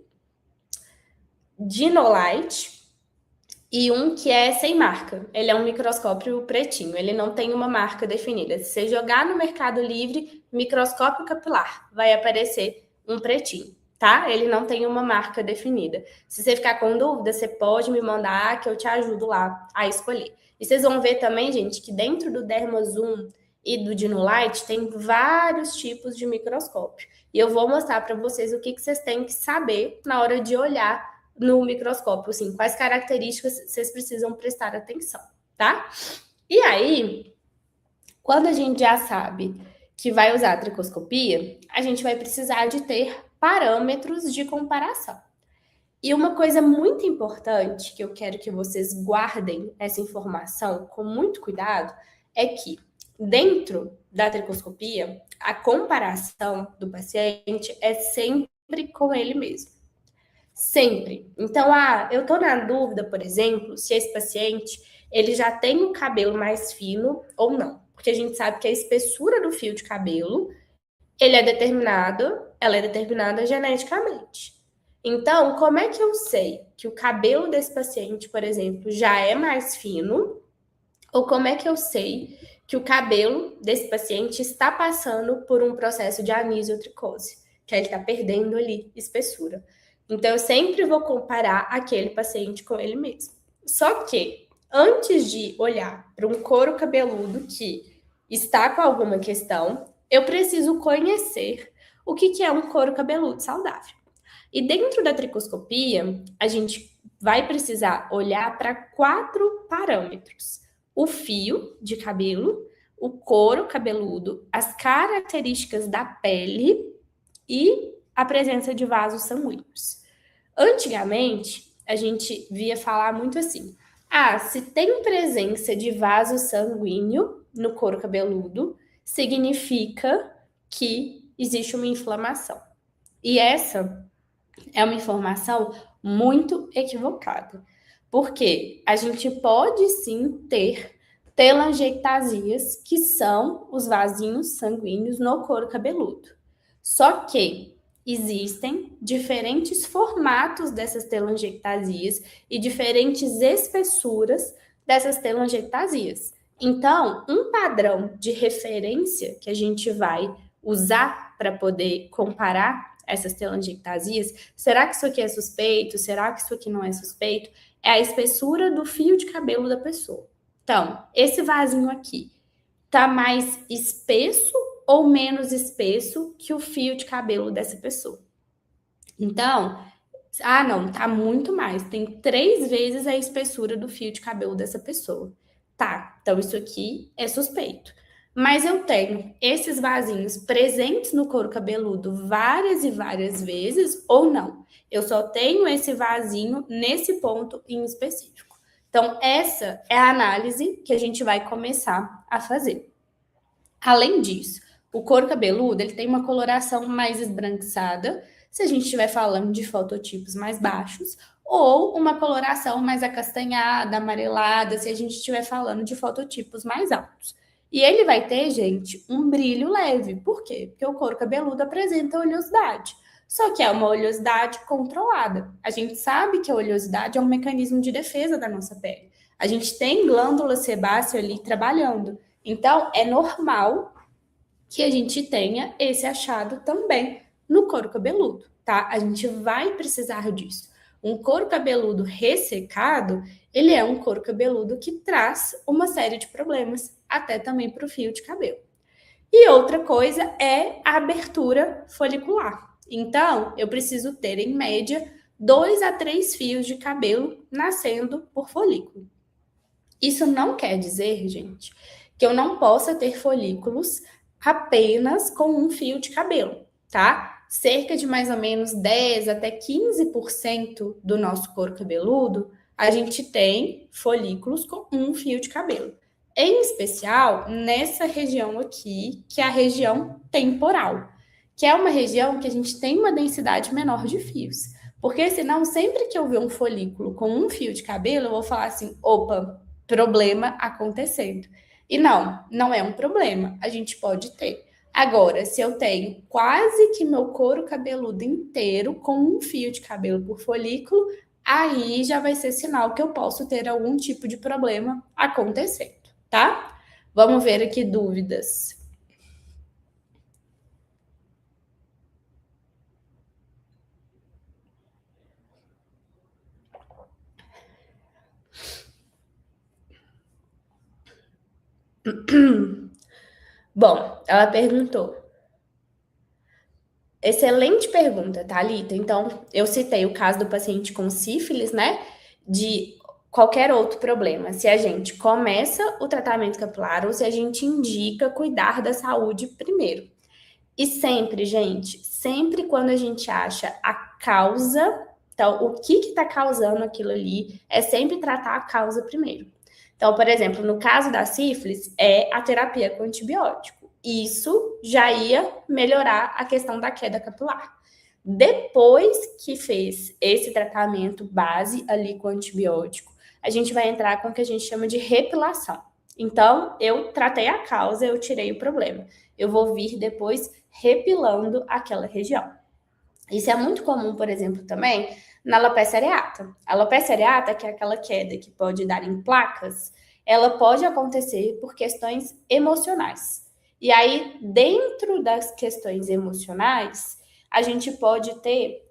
Dinolite e um que é sem marca. Ele é um microscópio pretinho, ele não tem uma marca definida. Se você jogar no Mercado Livre, microscópio capilar, vai aparecer um pretinho, tá? Ele não tem uma marca definida. Se você ficar com dúvida, você pode me mandar que eu te ajudo lá a escolher. E vocês vão ver também, gente, que dentro do Dermazoom e do Dinolite tem vários tipos de microscópio. E eu vou mostrar para vocês o que vocês têm que saber na hora de olhar no microscópio, assim, quais características vocês precisam prestar atenção, tá? E aí, quando a gente já sabe que vai usar a tricoscopia, a gente vai precisar de ter parâmetros de comparação. E uma coisa muito importante que eu quero que vocês guardem essa informação com muito cuidado é que dentro da tricoscopia, a comparação do paciente é sempre com ele mesmo. Sempre. Então, eu tô na dúvida, por exemplo, se esse paciente ele já tem o cabelo mais fino ou não. Porque a gente sabe que a espessura do fio de cabelo, ela é determinada geneticamente. Então, como é que eu sei que o cabelo desse paciente, por exemplo, já é mais fino? Ou como é que eu sei que o cabelo desse paciente está passando por um processo de anisotricose, que ele está perdendo ali espessura? Então, eu sempre vou comparar aquele paciente com ele mesmo. Só que, antes de olhar para um couro cabeludo que está com alguma questão, eu preciso conhecer o que é um couro cabeludo saudável. E dentro da tricoscopia, a gente vai precisar olhar para 4 parâmetros: o fio de cabelo, o couro cabeludo, as características da pele e a presença de vasos sanguíneos. Antigamente, a gente via falar muito assim: se tem presença de vaso sanguíneo no couro cabeludo, significa que existe uma inflamação. E essa é uma informação muito equivocada, porque a gente pode sim ter telangiectasias, que são os vasinhos sanguíneos no couro cabeludo. Só que existem diferentes formatos dessas telangiectasias e diferentes espessuras dessas telangiectasias. Então, um padrão de referência que a gente vai usar para poder comparar essas telangiectasias, será que isso aqui é suspeito? Será que isso aqui não é suspeito? É a espessura do fio de cabelo da pessoa. Então, esse vasinho aqui tá mais espesso ou menos espesso que o fio de cabelo dessa pessoa? Então, não, tá muito mais. Tem 3 vezes a espessura do fio de cabelo dessa pessoa. Tá, então isso aqui é suspeito. Mas eu tenho esses vasinhos presentes no couro cabeludo várias e várias vezes ou não? Eu só tenho esse vasinho nesse ponto em específico. Então, essa é a análise que a gente vai começar a fazer. Além disso, O couro cabeludo, ele tem uma coloração mais esbranquiçada, se a gente estiver falando de fototipos mais baixos, ou uma coloração mais acastanhada, amarelada, se a gente estiver falando de fototipos mais altos. E ele vai ter, gente, um brilho leve. Por quê? Porque o couro cabeludo apresenta oleosidade. Só que é uma oleosidade controlada. A gente sabe que a oleosidade é um mecanismo de defesa da nossa pele. A gente tem glândula sebácea ali trabalhando. Então, é normal que a gente tenha esse achado também no couro cabeludo, tá? A gente vai precisar disso. Um couro cabeludo ressecado, ele é um couro cabeludo que traz uma série de problemas, até também para o fio de cabelo. E outra coisa é a abertura folicular. Então, eu preciso ter, em média, 2 a 3 fios de cabelo nascendo por folículo. Isso não quer dizer, gente, que eu não possa ter folículos apenas com um fio de cabelo, tá? Cerca de mais ou menos 10 até 15% do nosso couro cabeludo, a gente tem folículos com um fio de cabelo. Em especial, nessa região aqui, que é a região temporal, que é uma região que a gente tem uma densidade menor de fios. Porque senão, sempre que eu ver um folículo com um fio de cabelo, eu vou falar assim, opa, problema acontecendo. E não é um problema, a gente pode ter. Agora, se eu tenho quase que meu couro cabeludo inteiro com um fio de cabelo por folículo, aí já vai ser sinal que eu posso ter algum tipo de problema acontecendo, tá? Vamos ver aqui dúvidas. Bom, ela perguntou. Excelente pergunta, Thalita. Então, eu citei o caso do paciente com sífilis, né? De qualquer outro problema. Se a gente começa o tratamento capilar ou se a gente indica cuidar da saúde primeiro. E sempre, gente, sempre quando a gente acha a causa, então, o que está causando aquilo ali, é sempre tratar a causa primeiro. Então, por exemplo, no caso da sífilis, é a terapia com antibiótico. Isso já ia melhorar a questão da queda capilar. Depois que fez esse tratamento base ali com antibiótico, a gente vai entrar com o que a gente chama de repilação. Então, eu tratei a causa, eu tirei o problema. Eu vou vir depois repilando aquela região. Isso é muito comum, por exemplo, também na alopecia areata. A alopecia areata, que é aquela queda que pode dar em placas, ela pode acontecer por questões emocionais. E aí, dentro das questões emocionais, a gente pode ter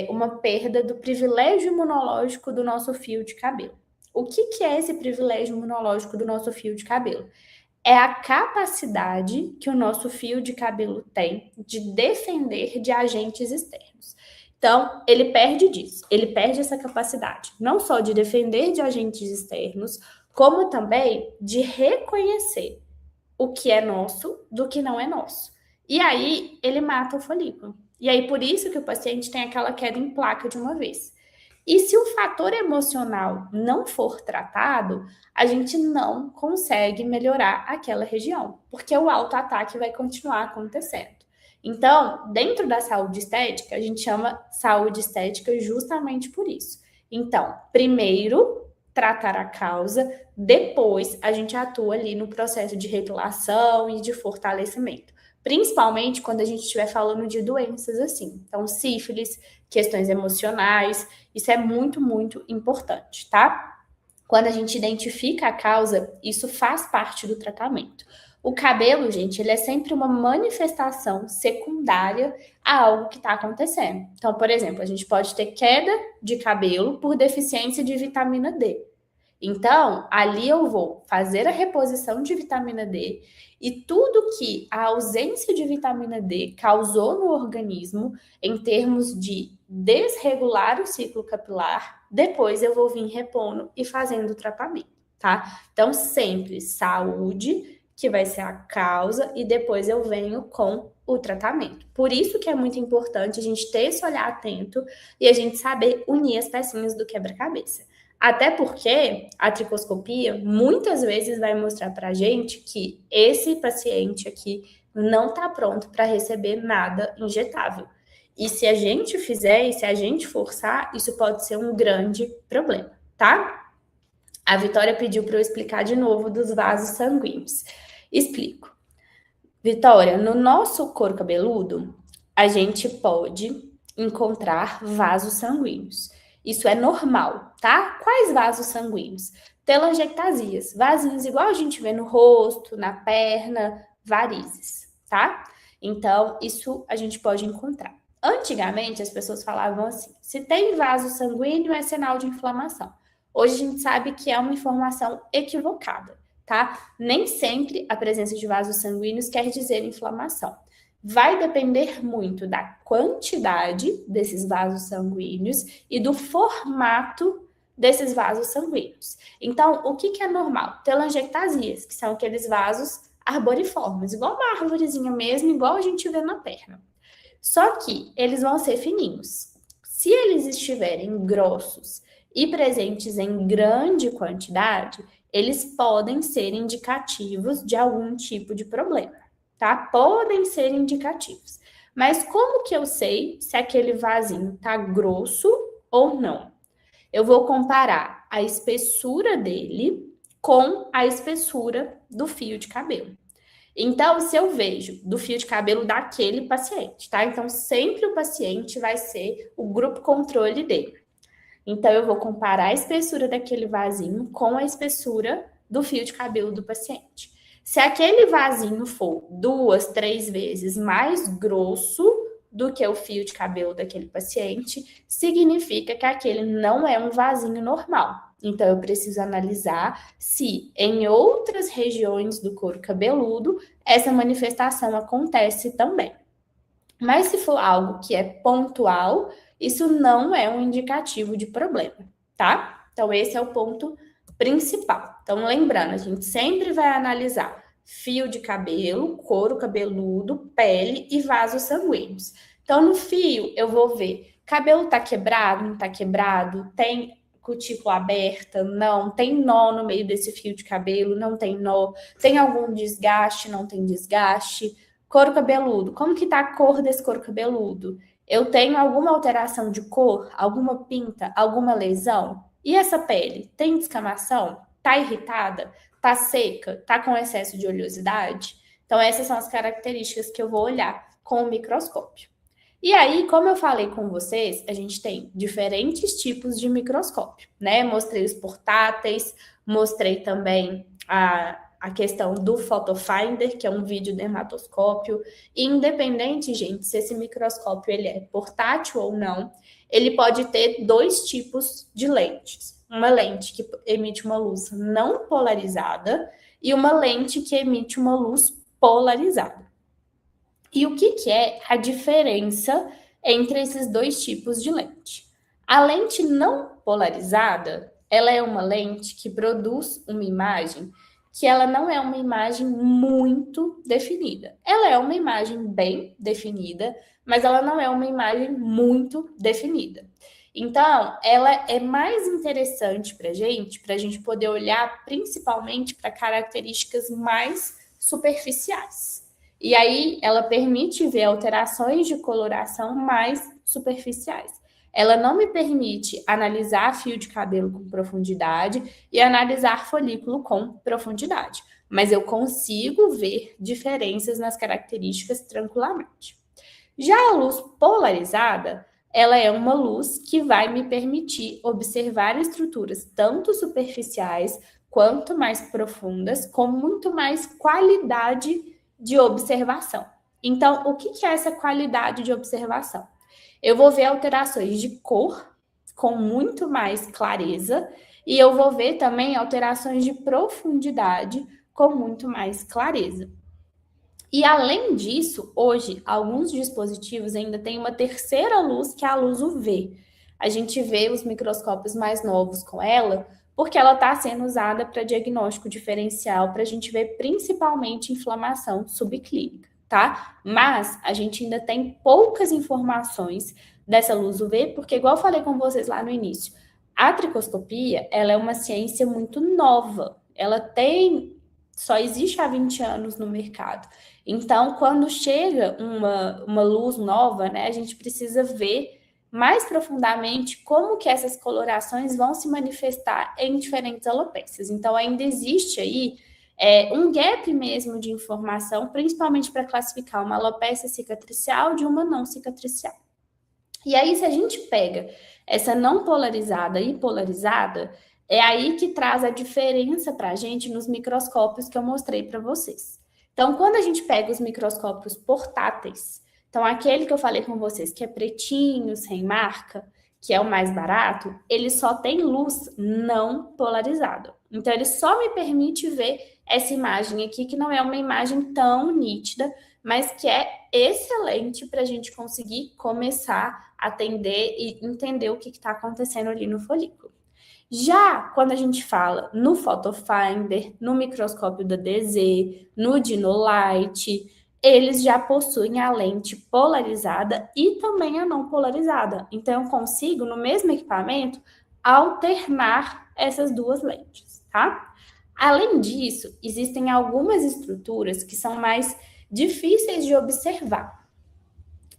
uma perda do privilégio imunológico do nosso fio de cabelo. O que é esse privilégio imunológico do nosso fio de cabelo? É a capacidade que o nosso fio de cabelo tem de defender de agentes externos. Então, ele perde disso, ele perde essa capacidade, não só de defender de agentes externos, como também de reconhecer o que é nosso do que não é nosso. E aí, ele mata o folículo. E aí, por isso que o paciente tem aquela queda em placa de uma vez. E se o fator emocional não for tratado, a gente não consegue melhorar aquela região, porque o autoataque vai continuar acontecendo. Então, dentro da saúde estética, a gente chama saúde estética justamente por isso. Então, primeiro, tratar a causa, depois a gente atua ali no processo de regulação e de fortalecimento. Principalmente quando a gente estiver falando de doenças assim. Então, sífilis, questões emocionais, isso é muito, muito importante, tá? Quando a gente identifica a causa, isso faz parte do tratamento. O cabelo, gente, ele é sempre uma manifestação secundária a algo que está acontecendo. Então, por exemplo, a gente pode ter queda de cabelo por deficiência de vitamina D. Então, ali eu vou fazer a reposição de vitamina D e tudo que a ausência de vitamina D causou no organismo em termos de desregular o ciclo capilar, depois eu vou vir repondo e fazendo o tratamento, tá? Então, sempre saúde, que vai ser a causa, e depois eu venho com o tratamento. Por isso que é muito importante a gente ter esse olhar atento e a gente saber unir as pecinhas do quebra-cabeça. Até porque a tricoscopia muitas vezes vai mostrar pra gente que esse paciente aqui não está pronto para receber nada injetável. E se a gente fizer e se a gente forçar, isso pode ser um grande problema, tá? A Vitória pediu para eu explicar de novo dos vasos sanguíneos. Explico. Vitória, no nosso couro cabeludo, a gente pode encontrar vasos sanguíneos. Isso é normal, tá? Quais vasos sanguíneos? Telangiectasias, vasinhos igual a gente vê no rosto, na perna, varizes, tá? Então, isso a gente pode encontrar. Antigamente, as pessoas falavam assim: se tem vaso sanguíneo, é sinal de inflamação. Hoje a gente sabe que é uma informação equivocada, tá? Nem sempre a presença de vasos sanguíneos quer dizer inflamação. Vai depender muito da quantidade desses vasos sanguíneos e do formato desses vasos sanguíneos. Então, o que é normal? Telangiectasias, que são aqueles vasos arboriformes, igual uma árvorezinha mesmo, igual a gente vê na perna. Só que eles vão ser fininhos. Se eles estiverem grossos e presentes em grande quantidade, eles podem ser indicativos de algum tipo de problema, tá? Podem ser indicativos. Mas como que eu sei se aquele vasinho tá grosso ou não? Eu vou comparar a espessura dele com a espessura do fio de cabelo. Então, se eu vejo do fio de cabelo daquele paciente, tá? Então, sempre o paciente vai ser o grupo controle dele. Então, eu vou comparar a espessura daquele vasinho com a espessura do fio de cabelo do paciente. Se aquele vasinho for 2, 3 vezes mais grosso do que o fio de cabelo daquele paciente, significa que aquele não é um vasinho normal. Então, eu preciso analisar se em outras regiões do couro cabeludo essa manifestação acontece também. Mas se for algo que é pontual, isso não é um indicativo de problema, tá? Então, esse é o ponto principal. Então, lembrando, a gente sempre vai analisar fio de cabelo, couro cabeludo, pele e vasos sanguíneos. Então, no fio, eu vou ver, cabelo tá quebrado, não tá quebrado, tem cutícula aberta, não, tem nó no meio desse fio de cabelo, não tem nó, tem algum desgaste, não tem desgaste. Couro cabeludo, como que tá a cor desse couro cabeludo? Eu tenho alguma alteração de cor, alguma pinta, alguma lesão? E essa pele? Tem descamação? Tá irritada? Tá seca? Tá com excesso de oleosidade? Então, essas são as características que eu vou olhar com o microscópio. E aí, como eu falei com vocês, a gente tem diferentes tipos de microscópio, né? Mostrei os portáteis, mostrei também a questão do photofinder, que é um videodermatoscópio. E independente, gente, se esse microscópio ele é portátil ou não, ele pode ter dois tipos de lentes. Uma lente que emite uma luz não polarizada e uma lente que emite uma luz polarizada. E o que é a diferença entre esses dois tipos de lente? A lente não polarizada, ela é uma lente que produz uma imagem que ela não é uma imagem muito definida. Ela é uma imagem bem definida, mas ela não é uma imagem muito definida. Então, ela é mais interessante para a gente poder olhar principalmente para características mais superficiais. E aí, ela permite ver alterações de coloração mais superficiais. Ela não me permite analisar fio de cabelo com profundidade e analisar folículo com profundidade, mas eu consigo ver diferenças nas características tranquilamente. Já a luz polarizada, ela é uma luz que vai me permitir observar estruturas tanto superficiais quanto mais profundas, com muito mais qualidade de observação. Então, o que é essa qualidade de observação? Eu vou ver alterações de cor com muito mais clareza e eu vou ver também alterações de profundidade com muito mais clareza. E além disso, hoje, alguns dispositivos ainda têm uma terceira luz, que é a luz UV. A gente vê os microscópios mais novos com ela, porque ela está sendo usada para diagnóstico diferencial, para a gente ver principalmente inflamação subclínica, tá? Mas a gente ainda tem poucas informações dessa luz UV, porque igual eu falei com vocês lá no início, a tricoscopia, ela é uma ciência muito nova. Ela tem só existe há 20 anos no mercado. Então, quando chega uma luz nova, né, a gente precisa ver mais profundamente como que essas colorações vão se manifestar em diferentes alopécias. Então, ainda existe aí um gap mesmo de informação, principalmente para classificar uma alopécia cicatricial de uma não cicatricial. E aí, se a gente pega essa não polarizada e polarizada, é aí que traz a diferença para a gente nos microscópios que eu mostrei para vocês. Então, quando a gente pega os microscópios portáteis, então aquele que eu falei com vocês, que é pretinho, sem marca, que é o mais barato, ele só tem luz não polarizada. Então, ele só me permite ver essa imagem aqui, que não é uma imagem tão nítida, mas que é excelente para a gente conseguir começar a atender e entender o que está acontecendo ali no folículo. Já quando a gente fala no Photofinder, no microscópio da DZ, no Dinolight, eles já possuem a lente polarizada e também a não polarizada. Então, eu consigo, no mesmo equipamento, alternar essas duas lentes, tá? Além disso, existem algumas estruturas que são mais difíceis de observar.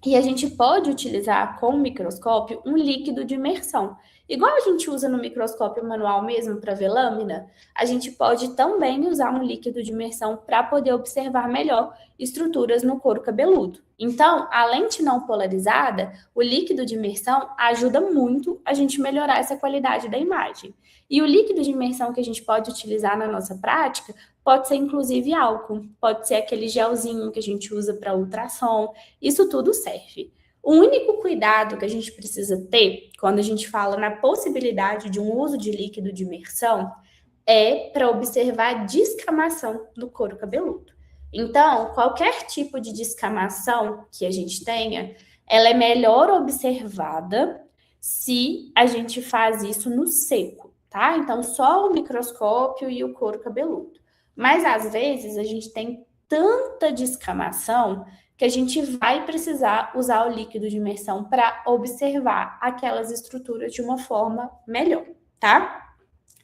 E a gente pode utilizar com o microscópio um líquido de imersão. Igual a gente usa no microscópio manual mesmo para ver lâmina, a gente pode também usar um líquido de imersão para poder observar melhor estruturas no couro cabeludo. Então, a lente não polarizada, o líquido de imersão ajuda muito a gente melhorar essa qualidade da imagem. E o líquido de imersão que a gente pode utilizar na nossa prática pode ser inclusive álcool, pode ser aquele gelzinho que a gente usa para ultrassom, isso tudo serve. O único cuidado que a gente precisa ter quando a gente fala na possibilidade de um uso de líquido de imersão é para observar descamação no couro cabeludo. Então, qualquer tipo de descamação que a gente tenha, ela é melhor observada se a gente faz isso no seco, tá? Então, só o microscópio e o couro cabeludo. Mas, às vezes, a gente tem tanta descamação que a gente vai precisar usar o líquido de imersão para observar aquelas estruturas de uma forma melhor, tá?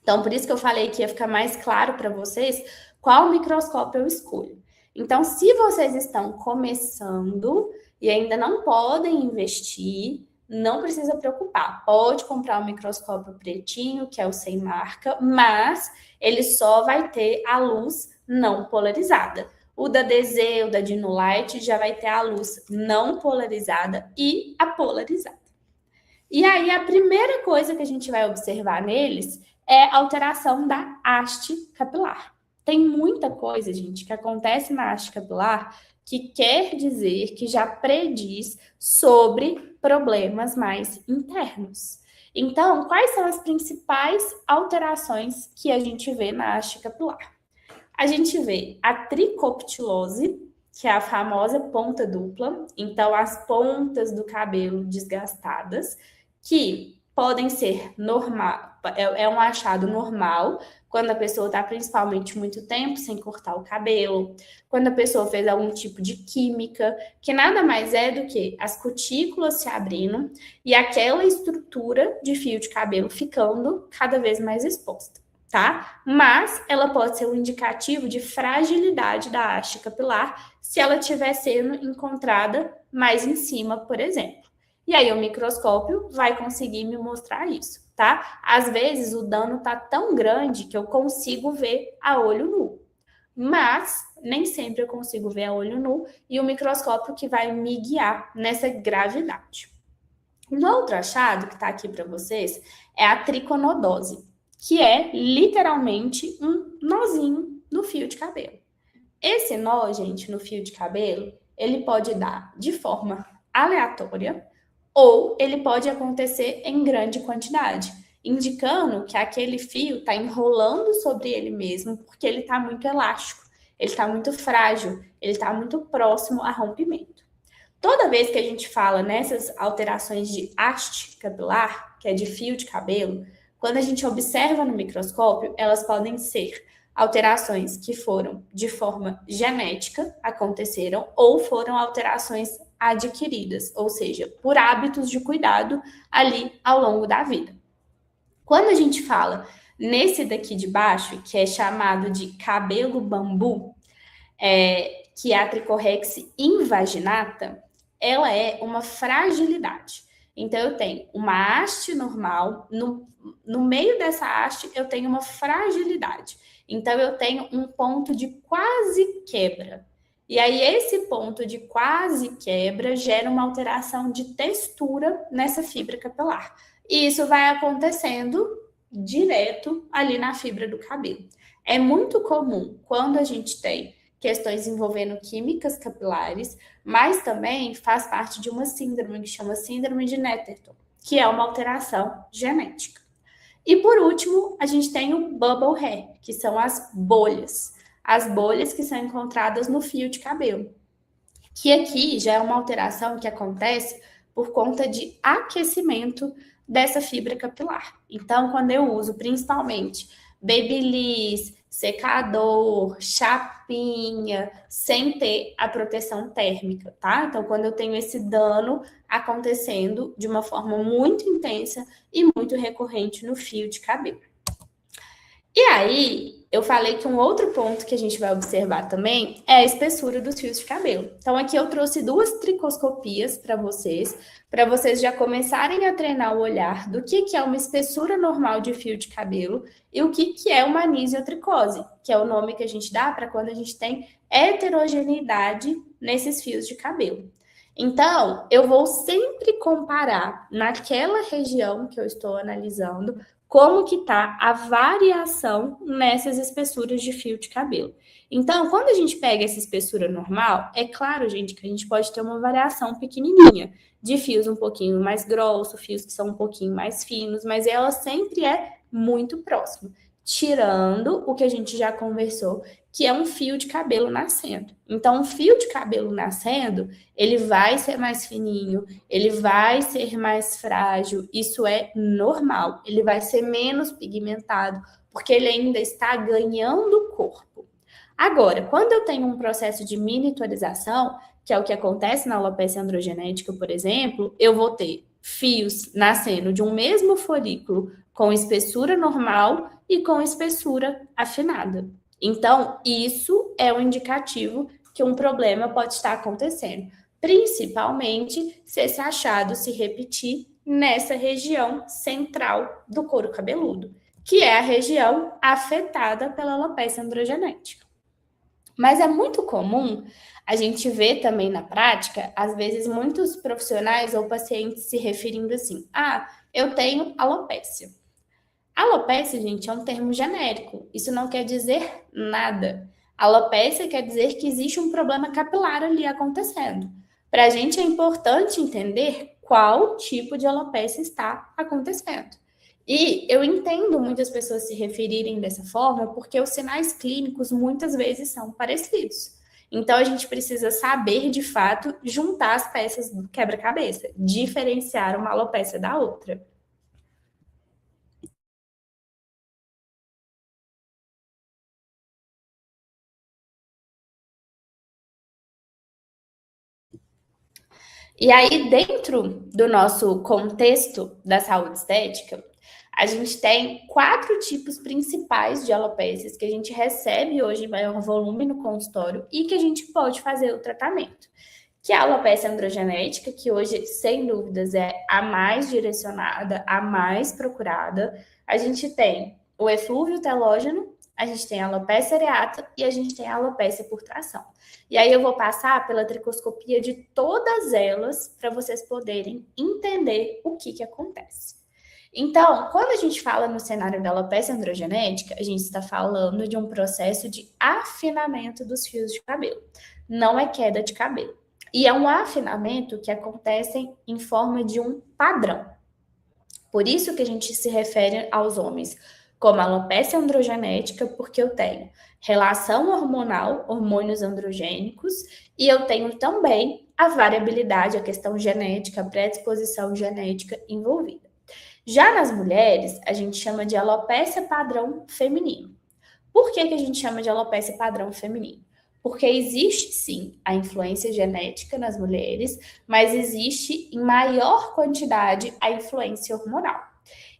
Então, por isso que eu falei que ia ficar mais claro para vocês qual microscópio eu escolho. Então, se vocês estão começando e ainda não podem investir, não precisa preocupar. Pode comprar um microscópio pretinho, que é o sem marca, mas ele só vai ter a luz não polarizada. O da DZ, o da Dinolight, já vai ter a luz não polarizada e a polarizada. E aí, a primeira coisa que a gente vai observar neles é a alteração da haste capilar. Tem muita coisa, gente, que acontece na haste capilar que quer dizer que já prediz sobre problemas mais internos. Então, quais são as principais alterações que a gente vê na haste capilar? A gente vê a tricoptilose, que é a famosa ponta dupla, então as pontas do cabelo desgastadas, que podem ser normal, é um achado normal, quando a pessoa está principalmente muito tempo sem cortar o cabelo, quando a pessoa fez algum tipo de química, que nada mais é do que as cutículas se abrindo e aquela estrutura de fio de cabelo ficando cada vez mais exposta, tá? Mas ela pode ser um indicativo de fragilidade da haste capilar se ela estiver sendo encontrada mais em cima, por exemplo. E aí o microscópio vai conseguir me mostrar isso, tá? Às vezes o dano tá tão grande que eu consigo ver a olho nu, mas nem sempre eu consigo ver a olho nu e o microscópio que vai me guiar nessa gravidade. Um outro achado que está aqui para vocês é a triconodose, que é literalmente um nozinho no fio de cabelo. Esse nó, gente, no fio de cabelo, ele pode dar de forma aleatória ou ele pode acontecer em grande quantidade, indicando que aquele fio está enrolando sobre ele mesmo porque ele está muito elástico, ele está muito frágil, ele está muito próximo a rompimento. Toda vez que a gente fala nessas alterações de haste capilar, que é de fio de cabelo, quando a gente observa no microscópio, elas podem ser alterações que foram de forma genética, aconteceram, ou foram alterações adquiridas, ou seja, por hábitos de cuidado ali ao longo da vida. Quando a gente fala nesse daqui de baixo, que é chamado de cabelo bambu, que é a Tricorrex invaginata, ela é uma fragilidade. Então, eu tenho uma haste normal, no meio dessa haste eu tenho uma fragilidade. Então, eu tenho um ponto de quase quebra. E aí, esse ponto de quase quebra gera uma alteração de textura nessa fibra capilar. E isso vai acontecendo direto ali na fibra do cabelo. É muito comum quando a gente tem questões envolvendo químicas capilares, mas também faz parte de uma síndrome que chama síndrome de Netherton, que é uma alteração genética. E por último, a gente tem o bubble hair, que são as bolhas que são encontradas no fio de cabelo, que aqui já é uma alteração que acontece por conta de aquecimento dessa fibra capilar. Então, quando eu uso principalmente babyliss, secador, chapinha, sem ter a proteção térmica, tá? Então, quando eu tenho esse dano acontecendo de uma forma muito intensa e muito recorrente no fio de cabelo. E aí, eu falei que um outro ponto que a gente vai observar também é a espessura dos fios de cabelo. Então, aqui eu trouxe 2 tricoscopias para vocês já começarem a treinar o olhar do que é uma espessura normal de fio de cabelo e o que é uma anisiotricose, que é o nome que a gente dá para quando a gente tem heterogeneidade nesses fios de cabelo. Então, eu vou sempre comparar naquela região que eu estou analisando como que tá a variação nessas espessuras de fio de cabelo. Então, quando a gente pega essa espessura normal, é claro, gente, que a gente pode ter uma variação pequenininha, de fios um pouquinho mais grossos, fios que são um pouquinho mais finos, mas ela sempre é muito próxima, tirando o que a gente já conversou, que é um fio de cabelo nascendo. Então, um fio de cabelo nascendo, ele vai ser mais fininho, ele vai ser mais frágil, isso é normal. Ele vai ser menos pigmentado, porque ele ainda está ganhando corpo. Agora, quando eu tenho um processo de miniaturização, que é o que acontece na alopecia androgenética, por exemplo, eu vou ter fios nascendo de um mesmo folículo com espessura normal e com espessura afinada. Então, isso é um indicativo que um problema pode estar acontecendo, principalmente se esse achado se repetir nessa região central do couro cabeludo, que é a região afetada pela alopecia androgenética. Mas é muito comum a gente ver também na prática, às vezes, muitos profissionais ou pacientes se referindo assim: ah, eu tenho alopécia. Alopécia, gente, é um termo genérico. Isso não quer dizer nada. Alopécia quer dizer que existe um problema capilar ali acontecendo. Para a gente é importante entender qual tipo de alopécia está acontecendo. E eu entendo muitas pessoas se referirem dessa forma porque os sinais clínicos muitas vezes são parecidos. Então a gente precisa saber, de fato, juntar as peças do quebra-cabeça, diferenciar uma alopécia da outra. E aí, dentro do nosso contexto da saúde estética, a gente tem 4 tipos principais de alopécias que a gente recebe hoje em maior volume no consultório e que a gente pode fazer o tratamento. Que é a alopecia androgenética, que hoje, sem dúvidas, é a mais direcionada, a mais procurada. A gente tem o eflúvio telógeno, a gente tem a alopecia areata e a gente tem a alopecia por tração. E aí eu vou passar pela tricoscopia de todas elas para vocês poderem entender o que acontece. Então, quando a gente fala no cenário da alopecia androgenética, a gente está falando de um processo de afinamento dos fios de cabelo. Não é queda de cabelo. E é um afinamento que acontece em forma de um padrão. Por isso que a gente se refere aos homens como alopecia androgenética, porque eu tenho relação hormonal, hormônios androgênicos, e eu tenho também a variabilidade, a questão genética, a predisposição genética envolvida. Já nas mulheres, a gente chama de alopecia padrão feminino. Por que a gente chama de alopecia padrão feminino? Porque existe sim a influência genética nas mulheres, mas existe em maior quantidade a influência hormonal.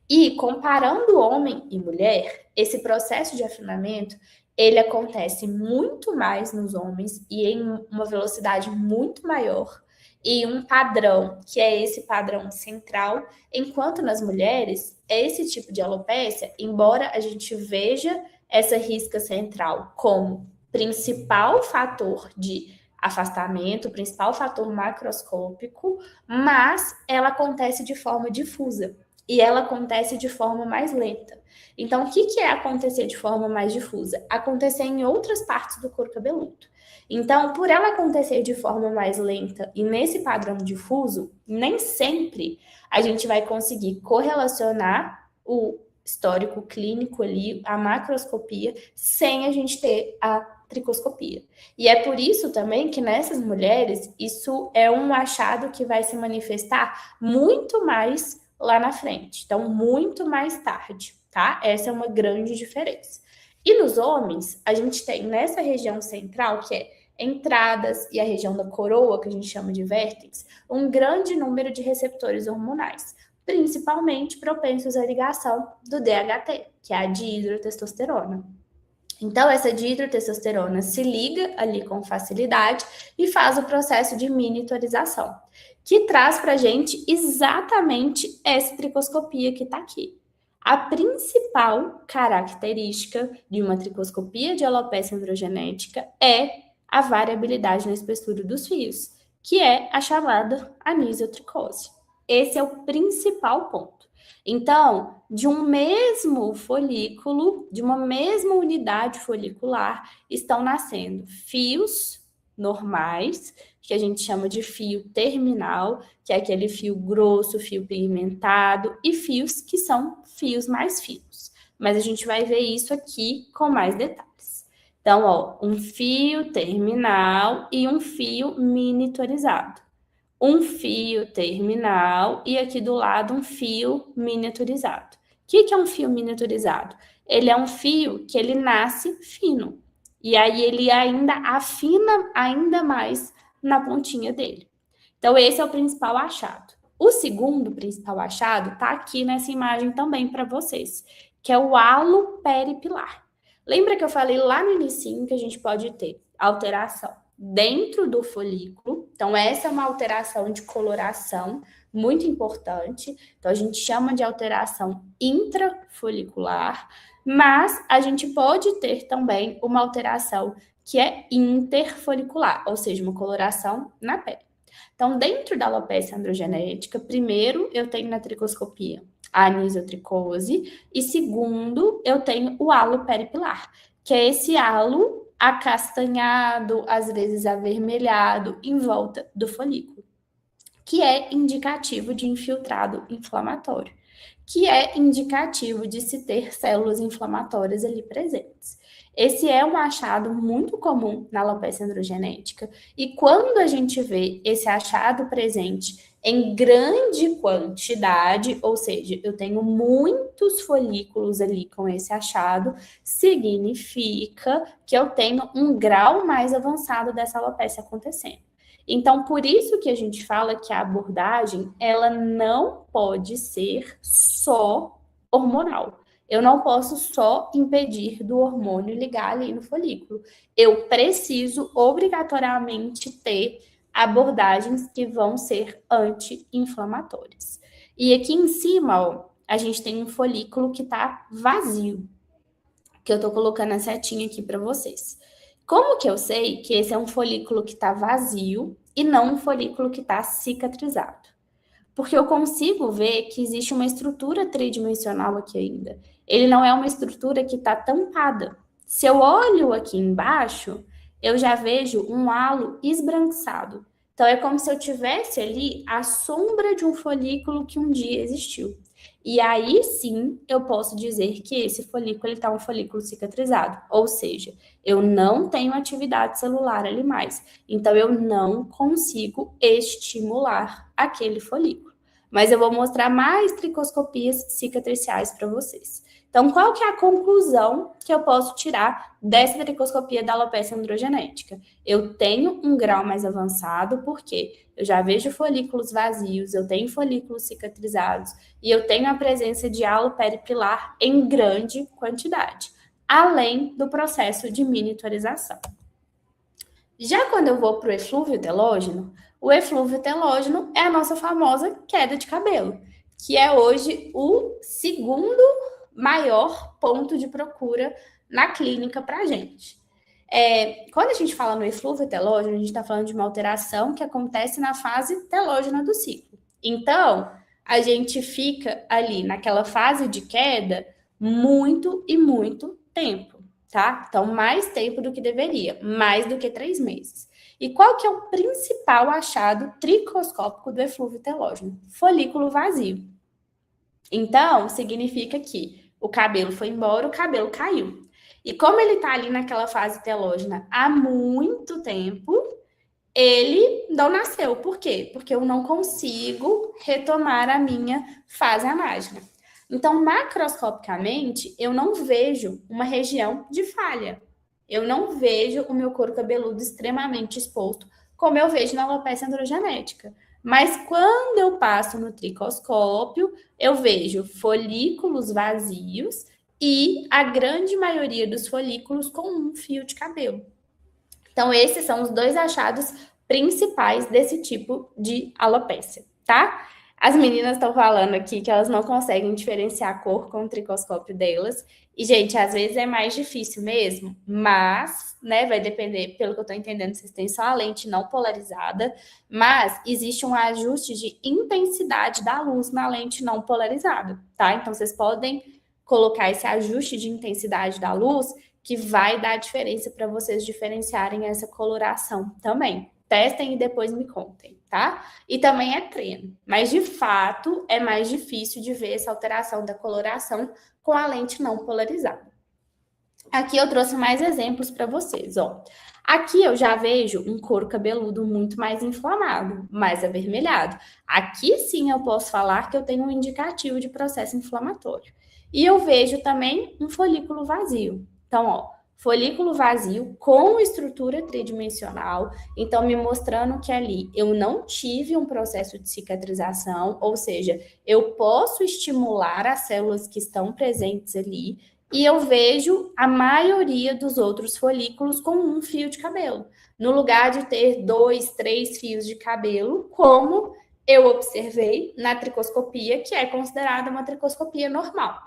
E comparando homem e mulher, esse processo de afinamento, ele acontece muito mais nos homens e em uma velocidade muito maior e um padrão, que é esse padrão central, enquanto nas mulheres, esse tipo de alopécia, embora a gente veja essa risca central como principal fator de afastamento, principal fator macroscópico, mas ela acontece de forma difusa e ela acontece de forma mais lenta. Então, o que é acontecer de forma mais difusa? Acontecer em outras partes do couro cabeludo. Então, por ela acontecer de forma mais lenta e nesse padrão difuso, nem sempre a gente vai conseguir correlacionar o histórico clínico ali, a macroscopia, sem a gente ter a tricoscopia. E é por isso também que nessas mulheres, isso é um achado que vai se manifestar muito mais lá na frente. Então, muito mais tarde, tá? Essa é uma grande diferença. E nos homens, a gente tem nessa região central, que é entradas e a região da coroa, que a gente chama de vértex, um grande número de receptores hormonais, principalmente propensos à ligação do DHT, que é a dihidrotestosterona. Então, essa dihidrotestosterona se liga ali com facilidade e faz o processo de miniaturização, que traz para a gente exatamente essa tricoscopia que está aqui. A principal característica de uma tricoscopia de alopecia androgenética é a variabilidade na espessura dos fios, que é a chamada anisotricose. Esse é o principal ponto. Então, de um mesmo folículo, de uma mesma unidade folicular, estão nascendo fios normais, que a gente chama de fio terminal, que é aquele fio grosso, fio pigmentado, e fios que são fios mais finos. Mas a gente vai ver isso aqui com mais detalhes. Então, ó, um fio terminal e um fio miniaturizado. Um fio terminal e aqui do lado um fio miniaturizado. O que é um fio miniaturizado? Ele é um fio que ele nasce fino. E aí ele ainda afina ainda mais na pontinha dele. Então, esse é o principal achado. O segundo principal achado está aqui nessa imagem também para vocês, que é o halo peripilar. Lembra que eu falei lá no início que a gente pode ter alteração dentro do folículo? Então, essa é uma alteração de coloração muito importante. Então, a gente chama de alteração intrafolicular, mas a gente pode ter também uma alteração que é interfolicular, ou seja, uma coloração na pele. Então, dentro da alopecia androgenética, primeiro eu tenho na tricoscopia a anisotricose e segundo eu tenho o halo peripilar, que é esse halo acastanhado, às vezes avermelhado, em volta do folículo, que é indicativo de infiltrado inflamatório, que é indicativo de se ter células inflamatórias ali presentes. Esse é um achado muito comum na alopecia androgenética, e quando a gente vê esse achado presente em grande quantidade, ou seja, eu tenho muitos folículos ali com esse achado, significa que eu tenho um grau mais avançado dessa alopecia acontecendo. Então, por isso que a gente fala que a abordagem, ela não pode ser só hormonal. Eu não posso só impedir do hormônio ligar ali no folículo. Eu preciso obrigatoriamente ter abordagens que vão ser anti-inflamatórias. E aqui em cima, ó, a gente tem um folículo que está vazio, que eu tô colocando a setinha aqui para vocês. Como que eu sei que esse é um folículo que está vazio e não um folículo que está cicatrizado? Porque eu consigo ver que existe uma estrutura tridimensional aqui ainda. Ele não é uma estrutura que está tampada. Se eu olho aqui embaixo, eu já vejo um halo esbranquiçado. Então, é como se eu tivesse ali a sombra de um folículo que um dia existiu. E aí sim eu posso dizer que esse folículo está um folículo cicatrizado. Ou seja, eu não tenho atividade celular ali mais. Então, eu não consigo estimular aquele folículo. Mas eu vou mostrar mais tricoscopias cicatriciais para vocês. Então, qual que é a conclusão que eu posso tirar dessa tricoscopia da alopecia androgenética? Eu tenho um grau mais avançado, porque eu já vejo folículos vazios, eu tenho folículos cicatrizados e eu tenho a presença de halo peripilar em grande quantidade, além do processo de miniaturização. Já quando eu vou para o eflúvio telógeno, o eflúvio telógeno é a nossa famosa queda de cabelo, que é hoje o segundo maior ponto de procura na clínica para a gente. Quando a gente fala no eflúvio telógeno, a gente está falando de uma alteração que acontece na fase telógena do ciclo. Então, a gente fica ali naquela fase de queda muito e muito tempo, tá? Então, mais tempo do que deveria, mais do que 3 meses. E qual que é o principal achado tricoscópico do eflúvio telógeno? Folículo vazio. Então, significa que o cabelo foi embora, o cabelo caiu. E como ele tá ali naquela fase telógena há muito tempo, ele não nasceu. Por quê? Porque eu não consigo retomar a minha fase anágena. Então, macroscopicamente, eu não vejo uma região de falha. Eu não vejo o meu couro cabeludo extremamente exposto, como eu vejo na alopecia androgenética. Mas quando eu passo no tricoscópio, eu vejo folículos vazios e a grande maioria dos folículos com um fio de cabelo. Então, esses são os dois achados principais desse tipo de alopecia, tá? As meninas estão falando aqui que elas não conseguem diferenciar a cor com o tricoscópio delas. E, gente, às vezes é mais difícil mesmo, mas, né, vai depender, pelo que eu tô entendendo, vocês têm só a lente não polarizada, mas existe um ajuste de intensidade da luz na lente não polarizada, tá? Então, vocês podem colocar esse ajuste de intensidade da luz que vai dar diferença para vocês diferenciarem essa coloração também. Testem e depois me contem, tá? E também é treino, mas de fato é mais difícil de ver essa alteração da coloração com a lente não polarizada. Aqui eu trouxe mais exemplos para vocês, ó. Aqui eu já vejo um couro cabeludo muito mais inflamado, mais avermelhado. Aqui sim eu posso falar que eu tenho um indicativo de processo inflamatório. E eu vejo também um folículo vazio. Então, ó, folículo vazio com estrutura tridimensional, então me mostrando que ali eu não tive um processo de cicatrização, ou seja, eu posso estimular as células que estão presentes ali, e eu vejo a maioria dos outros folículos com um fio de cabelo, no lugar de ter 2, 3 fios de cabelo, como eu observei na tricoscopia, que é considerada uma tricoscopia normal.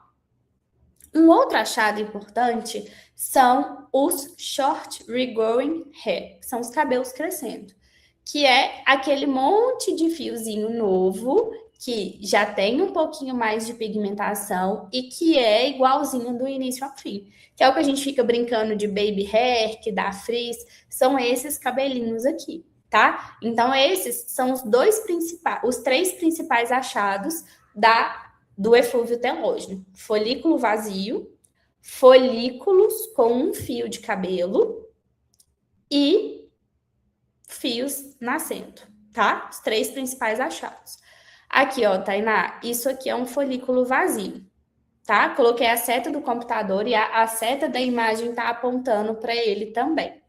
Um outro achado importante são os short regrowing hair, que são os cabelos crescendo, que é aquele monte de fiozinho novo que já tem um pouquinho mais de pigmentação e que é igualzinho do início ao fim, que é o que a gente fica brincando de baby hair, que dá frizz, são esses cabelinhos aqui, tá? Então esses são os 3 principais achados do eflúvio telógeno: folículo vazio, folículos com um fio de cabelo e fios nascendo, tá? Os 3 principais achados. Aqui, ó, Tainá, isso aqui é um folículo vazio, tá? Coloquei a seta do computador e a seta da imagem tá apontando para ele também.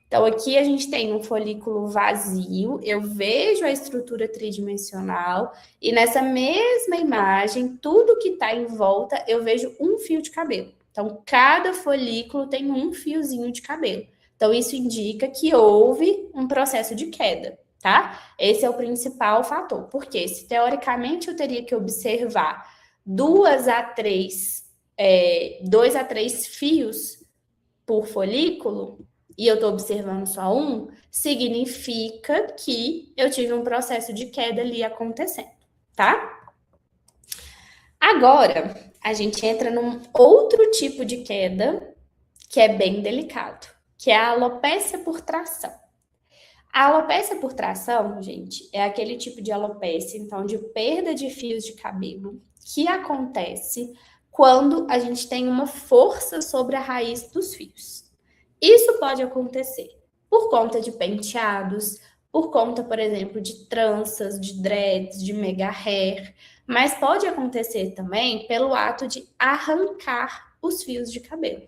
Então, aqui a gente tem um folículo vazio, eu vejo a estrutura tridimensional e nessa mesma imagem, tudo que está em volta, eu vejo um fio de cabelo. Então, cada folículo tem um fiozinho de cabelo. Então, isso indica que houve um processo de queda, tá? Esse é o principal fator, porque se teoricamente eu teria que observar 2 a 3 fios por folículo, e eu estou observando só um, significa que eu tive um processo de queda ali acontecendo, tá? Agora, a gente entra num outro tipo de queda que é bem delicado, que é a alopecia por tração. A alopecia por tração, gente, é aquele tipo de alopecia, então, de perda de fios de cabelo que acontece quando a gente tem uma força sobre a raiz dos fios. Isso pode acontecer por conta de penteados, por conta, por exemplo, de tranças, de dreads, de mega hair, mas pode acontecer também pelo ato de arrancar os fios de cabelo.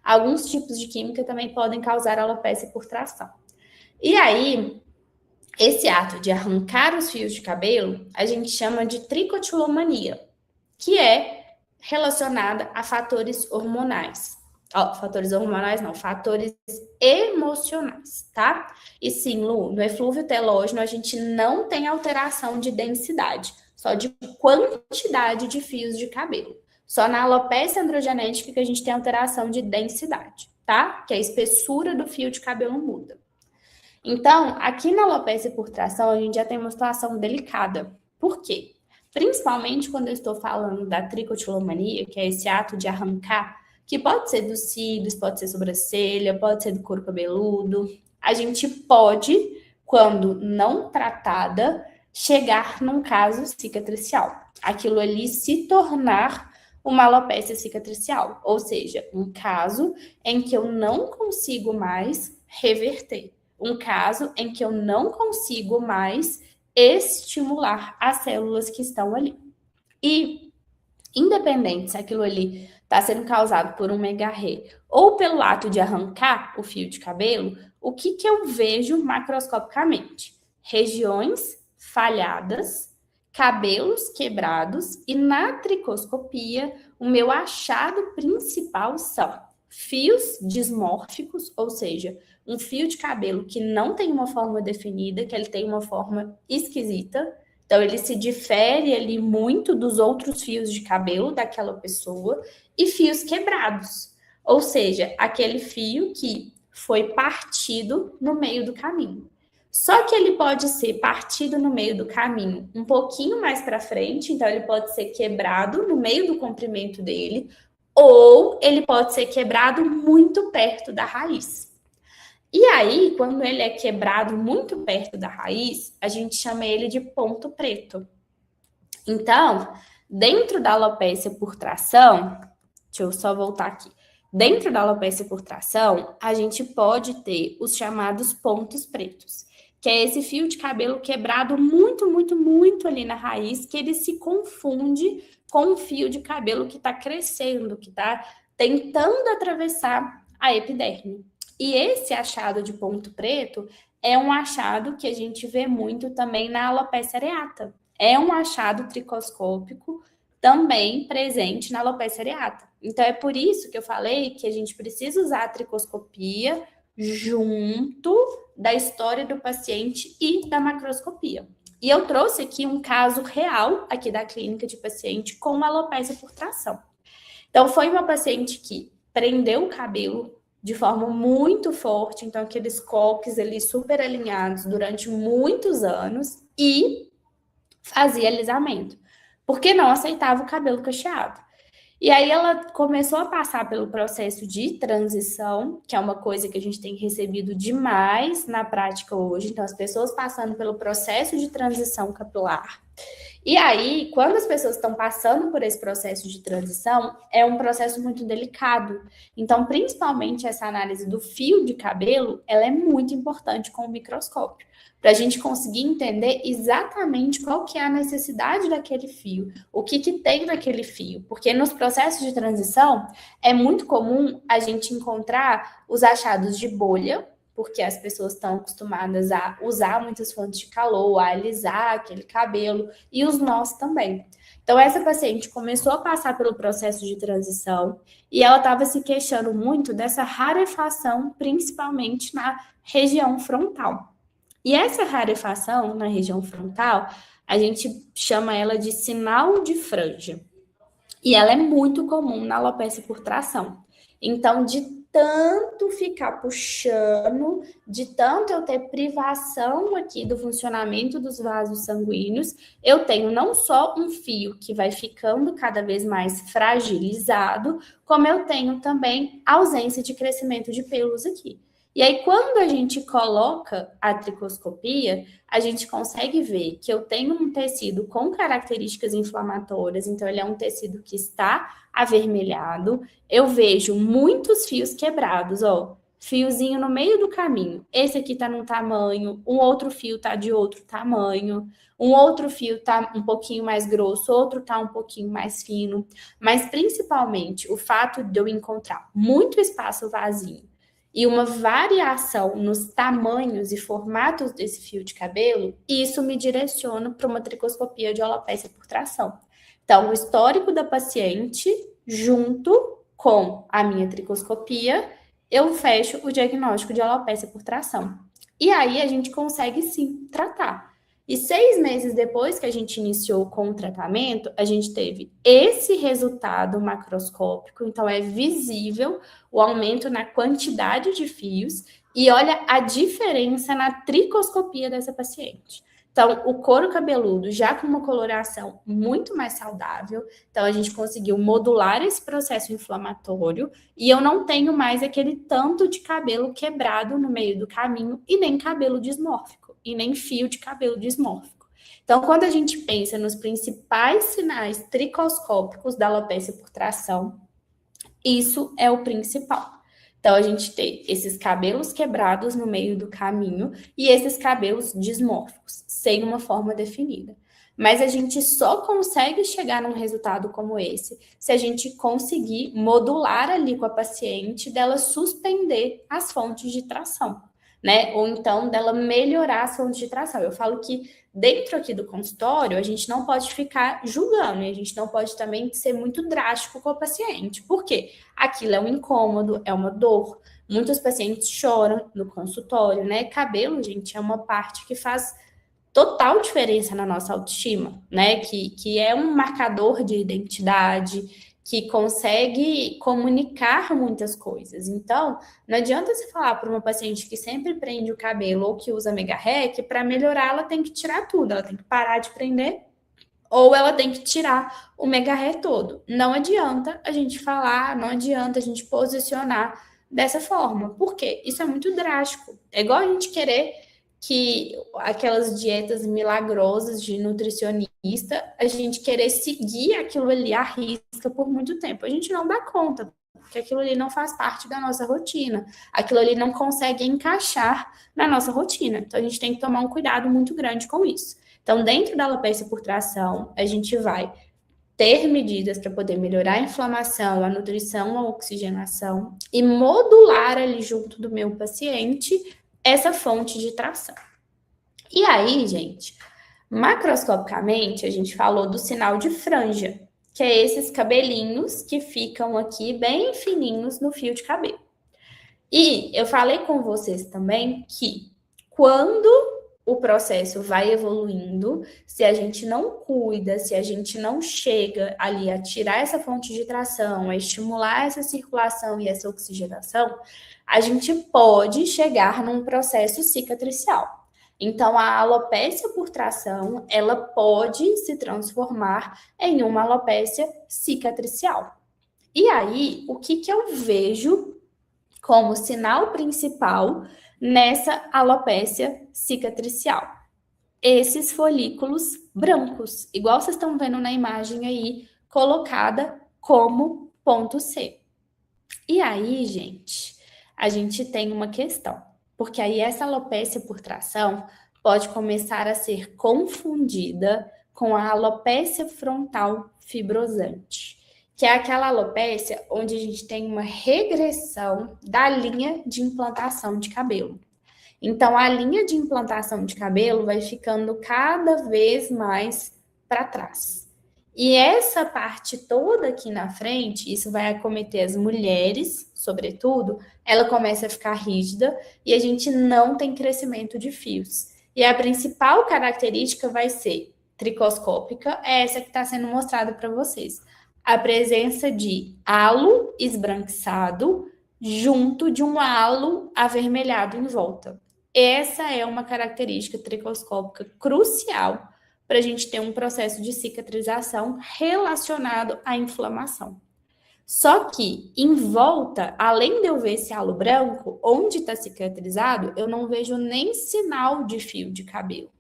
Alguns tipos de química também podem causar alopecia por tração. E aí, esse ato de arrancar os fios de cabelo, a gente chama de tricotilomania, que é relacionada a fatores hormonais. Fatores hormonais não, fatores emocionais, tá? E sim, Lu, no eflúvio telógeno a gente não tem alteração de densidade, só de quantidade de fios de cabelo. Só na alopecia androgenética que a gente tem alteração de densidade, tá? Que a espessura do fio de cabelo muda. Então, aqui na alopecia por tração, a gente já tem uma situação delicada. Por quê? Principalmente quando eu estou falando da tricotilomania, que é esse ato de arrancar, que pode ser dos cílios, pode ser sobrancelha, pode ser do couro cabeludo. A gente pode, quando não tratada, chegar num caso cicatricial. Aquilo ali se tornar uma alopecia cicatricial, ou seja, um caso em que eu não consigo mais reverter. Um caso em que eu não consigo mais estimular as células que estão ali. E, independente se aquilo ali está sendo causado por um megarrê ou pelo ato de arrancar o fio de cabelo, o que eu vejo macroscopicamente? Regiões falhadas, cabelos quebrados e na tricoscopia, o meu achado principal são fios dismórficos, ou seja, um fio de cabelo que não tem uma forma definida, que ele tem uma forma esquisita. Então, ele se difere ali muito dos outros fios de cabelo daquela pessoa. E fios quebrados, ou seja, aquele fio que foi partido no meio do caminho. Só que ele pode ser partido no meio do caminho um pouquinho mais para frente, então ele pode ser quebrado no meio do comprimento dele, ou ele pode ser quebrado muito perto da raiz. E aí, quando ele é quebrado muito perto da raiz, a gente chama ele de ponto preto. Então, dentro da alopecia por tração, deixa eu só voltar aqui. Dentro da alopecia por tração, a gente pode ter os chamados pontos pretos, que é esse fio de cabelo quebrado muito, muito, muito ali na raiz, que ele se confunde com o fio de cabelo que está crescendo, que está tentando atravessar a epiderme. E esse achado de ponto preto é um achado que a gente vê muito também na alopecia areata. É um achado tricoscópico também presente na alopecia areata. Então, é por isso que eu falei que a gente precisa usar a tricoscopia junto da história do paciente e da macroscopia. E eu trouxe aqui um caso real aqui da clínica de paciente com alopecia por tração. Então, foi uma paciente que prendeu o cabelo de forma muito forte, então aqueles coques ali super alinhados durante muitos anos e fazia alisamento, porque não aceitava o cabelo cacheado. E aí ela começou a passar pelo processo de transição, que é uma coisa que a gente tem recebido demais na prática hoje. Então, as pessoas passando pelo processo de transição capilar. E aí, quando as pessoas estão passando por esse processo de transição, é um processo muito delicado. Então, principalmente essa análise do fio de cabelo, ela é muito importante com o microscópio, para a gente conseguir entender exatamente qual que é a necessidade daquele fio, o que tem naquele fio. Porque nos processos de transição, é muito comum a gente encontrar os achados de bolha, porque as pessoas estão acostumadas a usar muitas fontes de calor, a alisar aquele cabelo, e os nós também. Então, essa paciente começou a passar pelo processo de transição e ela estava se queixando muito dessa rarefação, principalmente na região frontal. E essa rarefação na região frontal, a gente chama ela de sinal de franja. E ela é muito comum na alopecia por tração. Então, de tanto ficar puxando, de tanto eu ter privação aqui do funcionamento dos vasos sanguíneos, eu tenho não só um fio que vai ficando cada vez mais fragilizado, como eu tenho também ausência de crescimento de pelos aqui. E aí, quando a gente coloca a tricoscopia, a gente consegue ver que eu tenho um tecido com características inflamatórias, então ele é um tecido que está avermelhado. Eu vejo muitos fios quebrados, ó, fiozinho no meio do caminho. Esse aqui tá num tamanho, um outro fio tá de outro tamanho, um outro fio tá um pouquinho mais grosso, outro tá um pouquinho mais fino. Mas principalmente o fato de eu encontrar muito espaço vazio e uma variação nos tamanhos e formatos desse fio de cabelo, isso me direciona para uma tricoscopia de alopecia por tração. Então, o histórico da paciente, junto com a minha tricoscopia, eu fecho o diagnóstico de alopecia por tração. E aí a gente consegue sim tratar. E 6 meses depois que a gente iniciou com o tratamento, a gente teve esse resultado macroscópico, então é visível o aumento na quantidade de fios e olha a diferença na tricoscopia dessa paciente. Então, o couro cabeludo já com uma coloração muito mais saudável, então a gente conseguiu modular esse processo inflamatório e eu não tenho mais aquele tanto de cabelo quebrado no meio do caminho e nem cabelo dismórfico, e nem fio de cabelo dismórfico. Então, quando a gente pensa nos principais sinais tricoscópicos da alopecia por tração, isso é o principal. Então, a gente tem esses cabelos quebrados no meio do caminho e esses cabelos dismórficos, sem uma forma definida. Mas a gente só consegue chegar num resultado como esse se a gente conseguir modular ali com a paciente dela suspender as fontes de tração, né? Ou então dela melhorar as fontes de tração. Eu falo que dentro aqui do consultório, a gente não pode ficar julgando, e a gente não pode também ser muito drástico com o paciente. Por quê? Aquilo é um incômodo, é uma dor. Muitos pacientes choram no consultório, né? Cabelo, gente, é uma parte que faz total diferença na nossa autoestima, né? Que é um marcador de identidade, que consegue comunicar muitas coisas. Então, não adianta você falar para uma paciente que sempre prende o cabelo ou que usa mega-hair, que para melhorar ela tem que tirar tudo, ela tem que parar de prender ou ela tem que tirar o mega-hair todo. Não adianta a gente falar, não adianta a gente posicionar dessa forma. Por quê? Isso é muito drástico. É igual a gente querer que aquelas dietas milagrosas de nutricionista, a gente querer seguir aquilo ali à risca por muito tempo. A gente não dá conta, porque aquilo ali não faz parte da nossa rotina. Aquilo ali não consegue encaixar na nossa rotina. Então, a gente tem que tomar um cuidado muito grande com isso. Então, dentro da alopecia por tração, a gente vai ter medidas para poder melhorar a inflamação, a nutrição, a oxigenação e modular ali junto do meu paciente essa fonte de tração. E aí, gente, macroscopicamente, a gente falou do sinal de franja, que é esses cabelinhos que ficam aqui bem fininhos no fio de cabelo. E eu falei com vocês também que quando o processo vai evoluindo, se a gente não cuida, se a gente não chega ali a tirar essa fonte de tração, a estimular essa circulação e essa oxigenação, a gente pode chegar num processo cicatricial. Então, a alopecia por tração, ela pode se transformar em uma alopecia cicatricial. E aí, o que eu vejo como sinal principal nessa alopecia cicatricial? Esses folículos brancos, igual vocês estão vendo na imagem aí, colocada como ponto C. E aí, gente, a gente tem uma questão, porque aí essa alopecia por tração pode começar a ser confundida com a alopecia frontal fibrosante, que é aquela alopecia onde a gente tem uma regressão da linha de implantação de cabelo. Então, a linha de implantação de cabelo vai ficando cada vez mais para trás. E essa parte toda aqui na frente, isso vai acometer as mulheres, sobretudo, ela começa a ficar rígida e a gente não tem crescimento de fios. E a principal característica vai ser tricoscópica, é essa que está sendo mostrada para vocês. A presença de halo esbranquiçado junto de um halo avermelhado em volta. Essa é uma característica tricoscópica crucial para a gente ter um processo de cicatrização relacionado à inflamação. Só que, em volta, além de eu ver esse halo branco, onde está cicatrizado, eu não vejo nem sinal de fio de cabelo.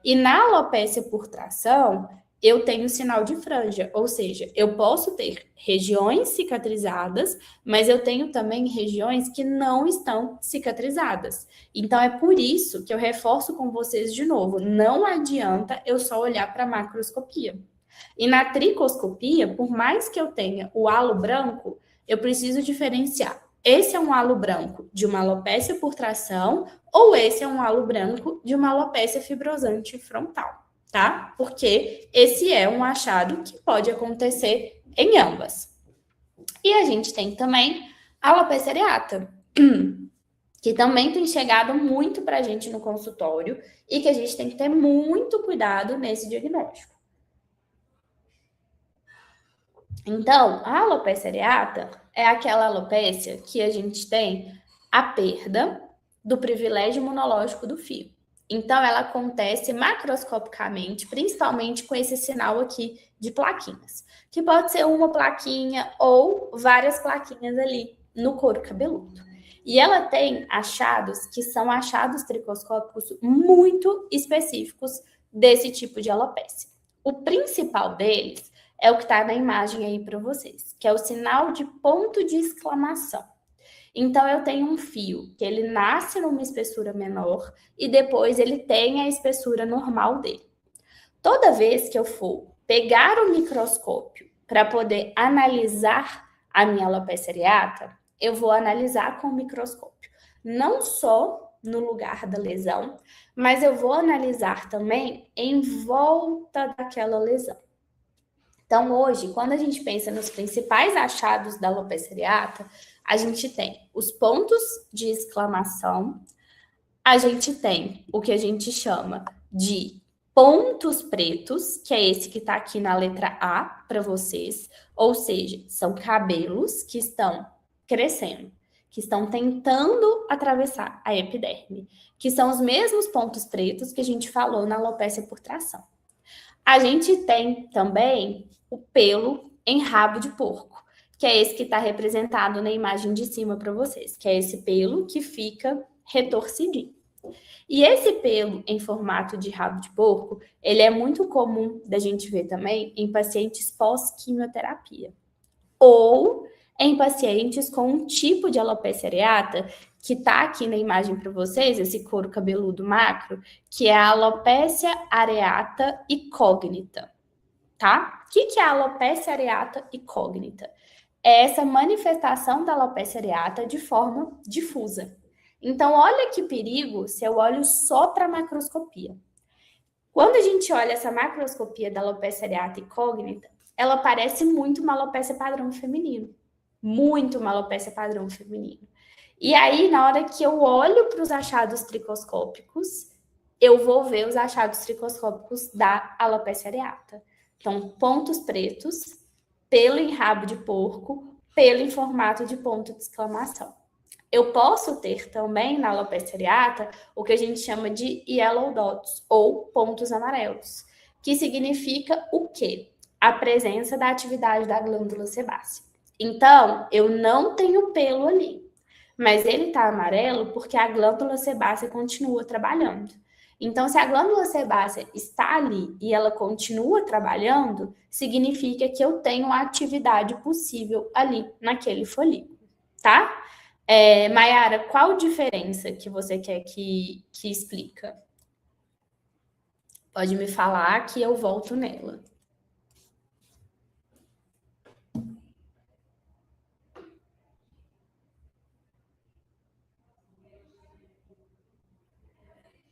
E na alopecia por tração, eu tenho sinal de franja, ou seja, eu posso ter regiões cicatrizadas, mas eu tenho também regiões que não estão cicatrizadas. Então, é por isso que eu reforço com vocês de novo, não adianta eu só olhar para a macroscopia. E na tricoscopia, por mais que eu tenha o halo branco, eu preciso diferenciar esse é um halo branco de uma alopécia por tração ou esse é um halo branco de uma alopécia fibrosante frontal, tá? Porque esse é um achado que pode acontecer em ambas. E a gente tem também a alopecia areata, que também tem chegado muito para a gente no consultório e que a gente tem que ter muito cuidado nesse diagnóstico. Então, a alopecia areata é aquela alopecia que a gente tem a perda do privilégio imunológico do fio. Então, ela acontece macroscopicamente, principalmente com esse sinal aqui de plaquinhas, que pode ser uma plaquinha ou várias plaquinhas ali no couro cabeludo. E ela tem achados que são achados tricoscópicos muito específicos desse tipo de alopecia. O principal deles é o que está na imagem aí para vocês, que é o sinal de ponto de exclamação. Então, eu tenho um fio que ele nasce numa espessura menor e depois ele tem a espessura normal dele. Toda vez que eu for pegar o microscópio para poder analisar a minha alopecia areata, eu vou analisar com o microscópio. Não só no lugar da lesão, mas eu vou analisar também em volta daquela lesão. Então, hoje, quando a gente pensa nos principais achados da alopecia areata, a gente tem os pontos de exclamação, a gente tem o que a gente chama de pontos pretos, que é esse que está aqui na letra A para vocês, ou seja, são cabelos que estão crescendo, que estão tentando atravessar a epiderme, que são os mesmos pontos pretos que a gente falou na alopecia por tração. A gente tem também o pelo em rabo de porco, que é esse que está representado na imagem de cima para vocês, que é esse pelo que fica retorcidinho. E esse pelo em formato de rabo de porco, ele é muito comum da gente ver também em pacientes pós-quimioterapia ou em pacientes com um tipo de alopecia areata que está aqui na imagem para vocês, esse couro cabeludo macro, que é a alopecia areata incógnita, tá? O que é a alopecia areata incógnita? É essa manifestação da alopecia areata de forma difusa. Então, olha que perigo se eu olho só para a macroscopia. Quando a gente olha essa macroscopia da alopecia areata incógnita, ela parece muito uma alopecia padrão feminino. Muito uma alopecia padrão feminino. E aí, na hora que eu olho para os achados tricoscópicos, eu vou ver os achados tricoscópicos da alopecia areata. Então, pontos pretos, pelo em rabo de porco, pelo em formato de ponto de exclamação. Eu posso ter também na alopecia areata o que a gente chama de yellow dots, ou pontos amarelos, que significa o quê? A presença da atividade da glândula sebácea. Então, eu não tenho pelo ali, mas ele está amarelo porque a glândula sebácea continua trabalhando. Então, se a glândula sebácea está ali e ela continua trabalhando, significa que eu tenho atividade possível ali naquele folículo, tá? Mayara, qual diferença que você quer que explica? Pode me falar que eu volto nela.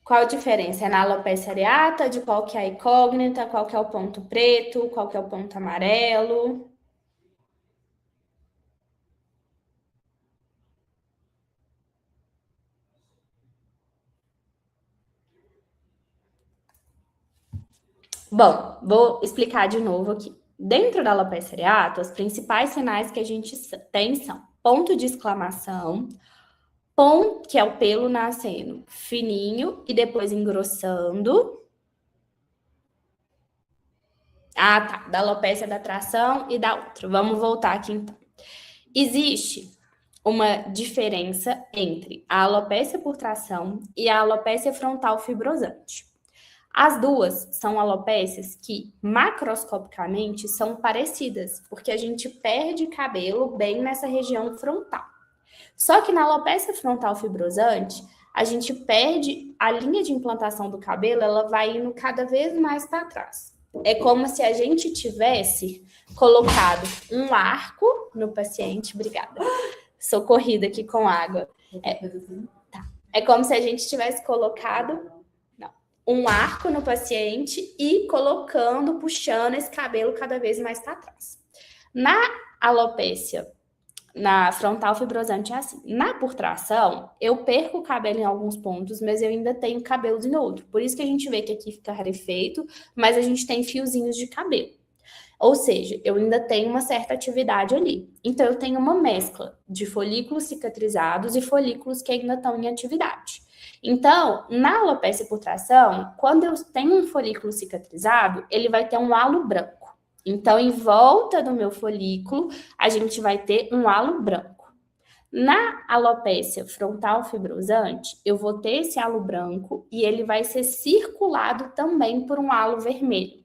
Qual a diferença? É na alopecia areata, de qual que é a incógnita, qual que é o ponto preto, qual que é o ponto amarelo? Bom, vou explicar de novo aqui. Dentro da alopecia areata, os principais sinais que a gente tem são ponto de exclamação, que é o pelo nascendo fininho e depois engrossando. Ah, tá. Da alopecia da tração e da outra. Vamos voltar aqui, então. Existe uma diferença entre a alopecia por tração e a alopecia frontal fibrosante. As duas são alopécias que, macroscopicamente, são parecidas, porque a gente perde cabelo bem nessa região frontal. Só que na alopecia frontal fibrosante, a gente perde a linha de implantação do cabelo, ela vai indo cada vez mais para trás. É como se a gente tivesse colocado um arco no paciente, obrigada, socorrida aqui com água. É como se a gente tivesse colocado um arco no paciente e colocando, puxando esse cabelo cada vez mais para trás. Na alopécia, na frontal fibrosante é assim. Na por tração, eu perco o cabelo em alguns pontos, mas eu ainda tenho cabelos em outro. Por isso que a gente vê que aqui fica rarefeito, mas a gente tem fiozinhos de cabelo. Ou seja, eu ainda tenho uma certa atividade ali. Então, eu tenho uma mescla de folículos cicatrizados e folículos que ainda estão em atividade. Então, na alopécia por tração, quando eu tenho um folículo cicatrizado, ele vai ter um halo branco. Então, em volta do meu folículo, a gente vai ter um halo branco. Na alopécia frontal fibrosante, eu vou ter esse halo branco e ele vai ser circulado também por um halo vermelho.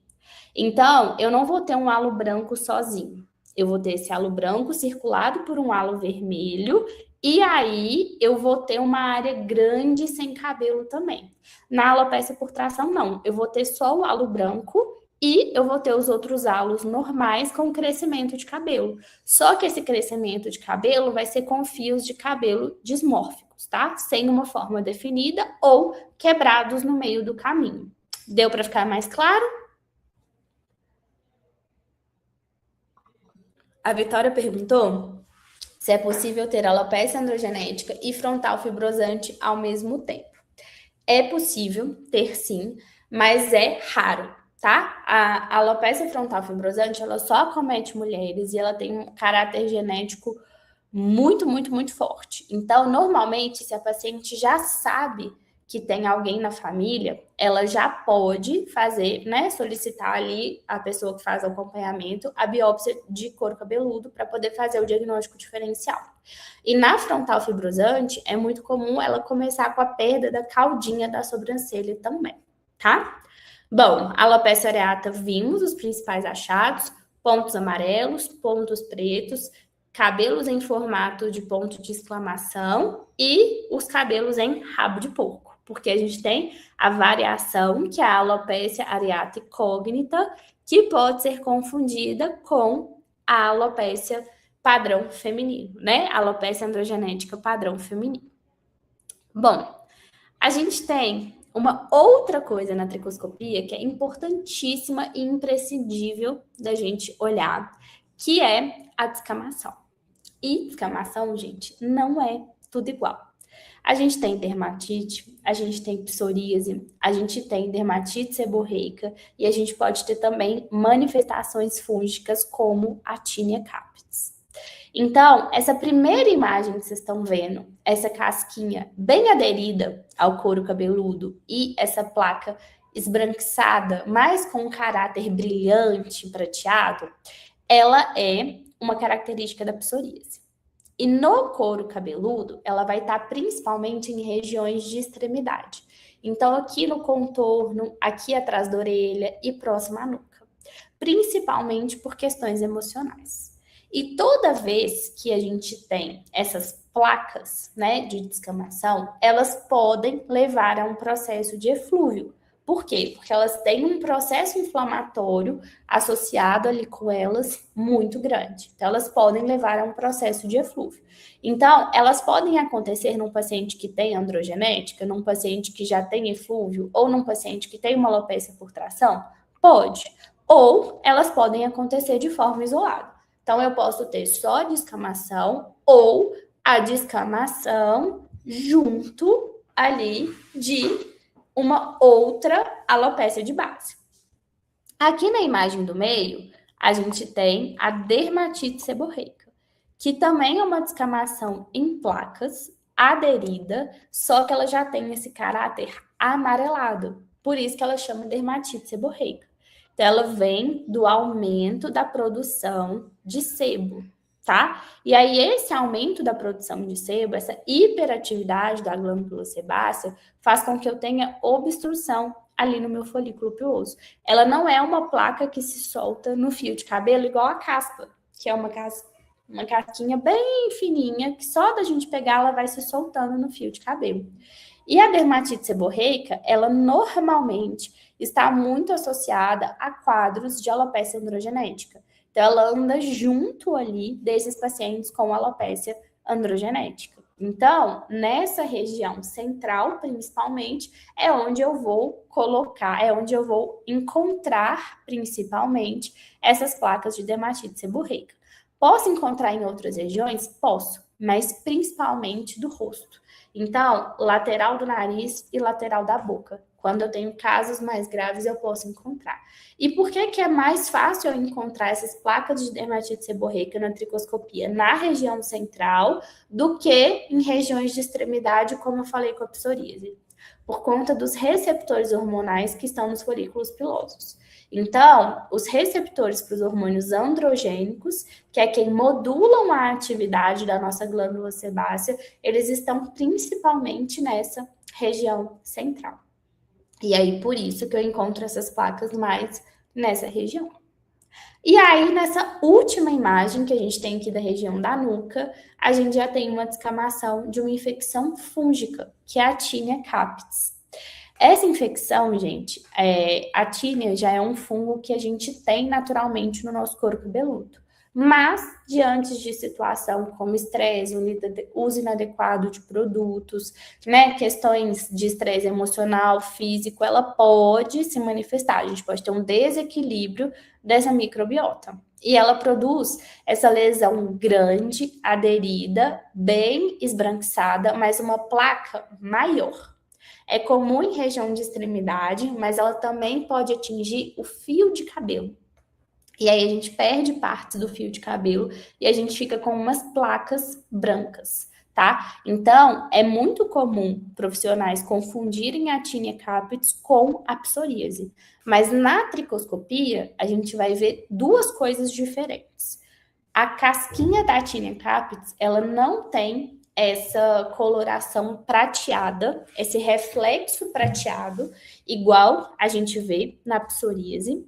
Então, eu não vou ter um halo branco sozinho. Eu vou ter esse halo branco circulado por um halo vermelho e aí eu vou ter uma área grande sem cabelo também. Na alopécia por tração, não. Eu vou ter só o halo branco e eu vou ter os outros halos normais com crescimento de cabelo. Só que esse crescimento de cabelo vai ser com fios de cabelo dismórficos, tá? Sem uma forma definida ou quebrados no meio do caminho. Deu para ficar mais claro? A Vitória perguntou se é possível ter alopecia androgenética e frontal fibrosante ao mesmo tempo. É possível ter sim, mas é raro, tá? A alopecia frontal fibrosante, ela só acomete mulheres e ela tem um caráter genético muito, muito, muito forte. Então, normalmente, se a paciente já sabe que tem alguém na família, ela já pode fazer, né, solicitar ali a pessoa que faz o acompanhamento, a biópsia de couro cabeludo para poder fazer o diagnóstico diferencial. E na frontal fibrosante, é muito comum ela começar com a perda da caudinha da sobrancelha também, tá? Bom, alopecia areata, vimos os principais achados, pontos amarelos, pontos pretos, cabelos em formato de ponto de exclamação e os cabelos em rabo de porco, porque a gente tem a variação, que é a alopecia areata incógnita, que pode ser confundida com a alopecia padrão feminino, né? A alopecia androgenética padrão feminino. Bom, a gente tem uma outra coisa na tricoscopia que é importantíssima e imprescindível da gente olhar, que é a descamação. E descamação, gente, não é tudo igual. A gente tem dermatite, a gente tem psoríase, a gente tem dermatite seborreica e a gente pode ter também manifestações fúngicas como a tinea capitis. Então, essa primeira imagem que vocês estão vendo, essa casquinha bem aderida ao couro cabeludo e essa placa esbranquiçada, mas com um caráter brilhante, prateado, ela é uma característica da psoríase. E no couro cabeludo, ela vai estar principalmente em regiões de extremidade. Então, aqui no contorno, aqui atrás da orelha e próximo à nuca. Principalmente por questões emocionais. E toda vez que a gente tem essas placas, né, de descamação, elas podem levar a um processo de eflúvio. Por quê? Porque elas têm um processo inflamatório associado ali com elas muito grande. Então, elas podem levar a um processo de eflúvio. Então, elas podem acontecer num paciente que tem androgenética, num paciente que já tem eflúvio, ou num paciente que tem uma alopecia por tração? Pode. Ou elas podem acontecer de forma isolada. Então, eu posso ter só descamação ou a descamação junto ali de uma outra alopecia de base. Aqui na imagem do meio, a gente tem a dermatite seborreica, que também é uma descamação em placas, aderida, só que ela já tem esse caráter amarelado. Por isso que ela chama dermatite seborreica. Então, ela vem do aumento da produção de sebo, tá? E aí, esse aumento da produção de sebo, essa hiperatividade da glândula sebácea, faz com que eu tenha obstrução ali no meu folículo piloso. Ela não é uma placa que se solta no fio de cabelo igual a caspa, que é uma casquinha bem fininha, que só da gente pegar ela vai se soltando no fio de cabelo. E a dermatite seborreica, ela normalmente está muito associada a quadros de alopecia androgenética. Então, ela anda junto ali desses pacientes com alopecia androgenética. Então, nessa região central, principalmente, é onde eu vou colocar, é onde eu vou encontrar, principalmente, essas placas de dermatite seborreica. Posso encontrar em outras regiões? Posso, mas principalmente do rosto. Então, lateral do nariz e lateral da boca. Quando eu tenho casos mais graves, eu posso encontrar. E por que é mais fácil eu encontrar essas placas de dermatite seborreica na tricoscopia na região central do que em regiões de extremidade, como eu falei com a psoríase? Por conta dos receptores hormonais que estão nos folículos pilosos. Então, os receptores para os hormônios androgênicos, que é quem modulam a atividade da nossa glândula sebácea, eles estão principalmente nessa região central. E aí, por isso que eu encontro essas placas mais nessa região. E aí, nessa última imagem que a gente tem aqui da região da nuca, a gente já tem uma descamação de uma infecção fúngica, que é a Tinea capitis. Essa infecção, gente, a tínia já é um fungo que a gente tem naturalmente no nosso couro cabeludo. Mas, diante de situação como estresse, uso inadequado de produtos, né, questões de estresse emocional, físico, ela pode se manifestar. A gente pode ter um desequilíbrio dessa microbiota. E ela produz essa lesão grande, aderida, bem esbranquiçada, mas uma placa maior. É comum em região de extremidade, mas ela também pode atingir o fio de cabelo. E aí a gente perde parte do fio de cabelo e a gente fica com umas placas brancas, tá? Então, é muito comum profissionais confundirem a Tinea capitis com a psoríase. Mas na tricoscopia, a gente vai ver duas coisas diferentes. A casquinha da Tinea capitis, ela não tem essa coloração prateada, esse reflexo prateado, igual a gente vê na psoríase.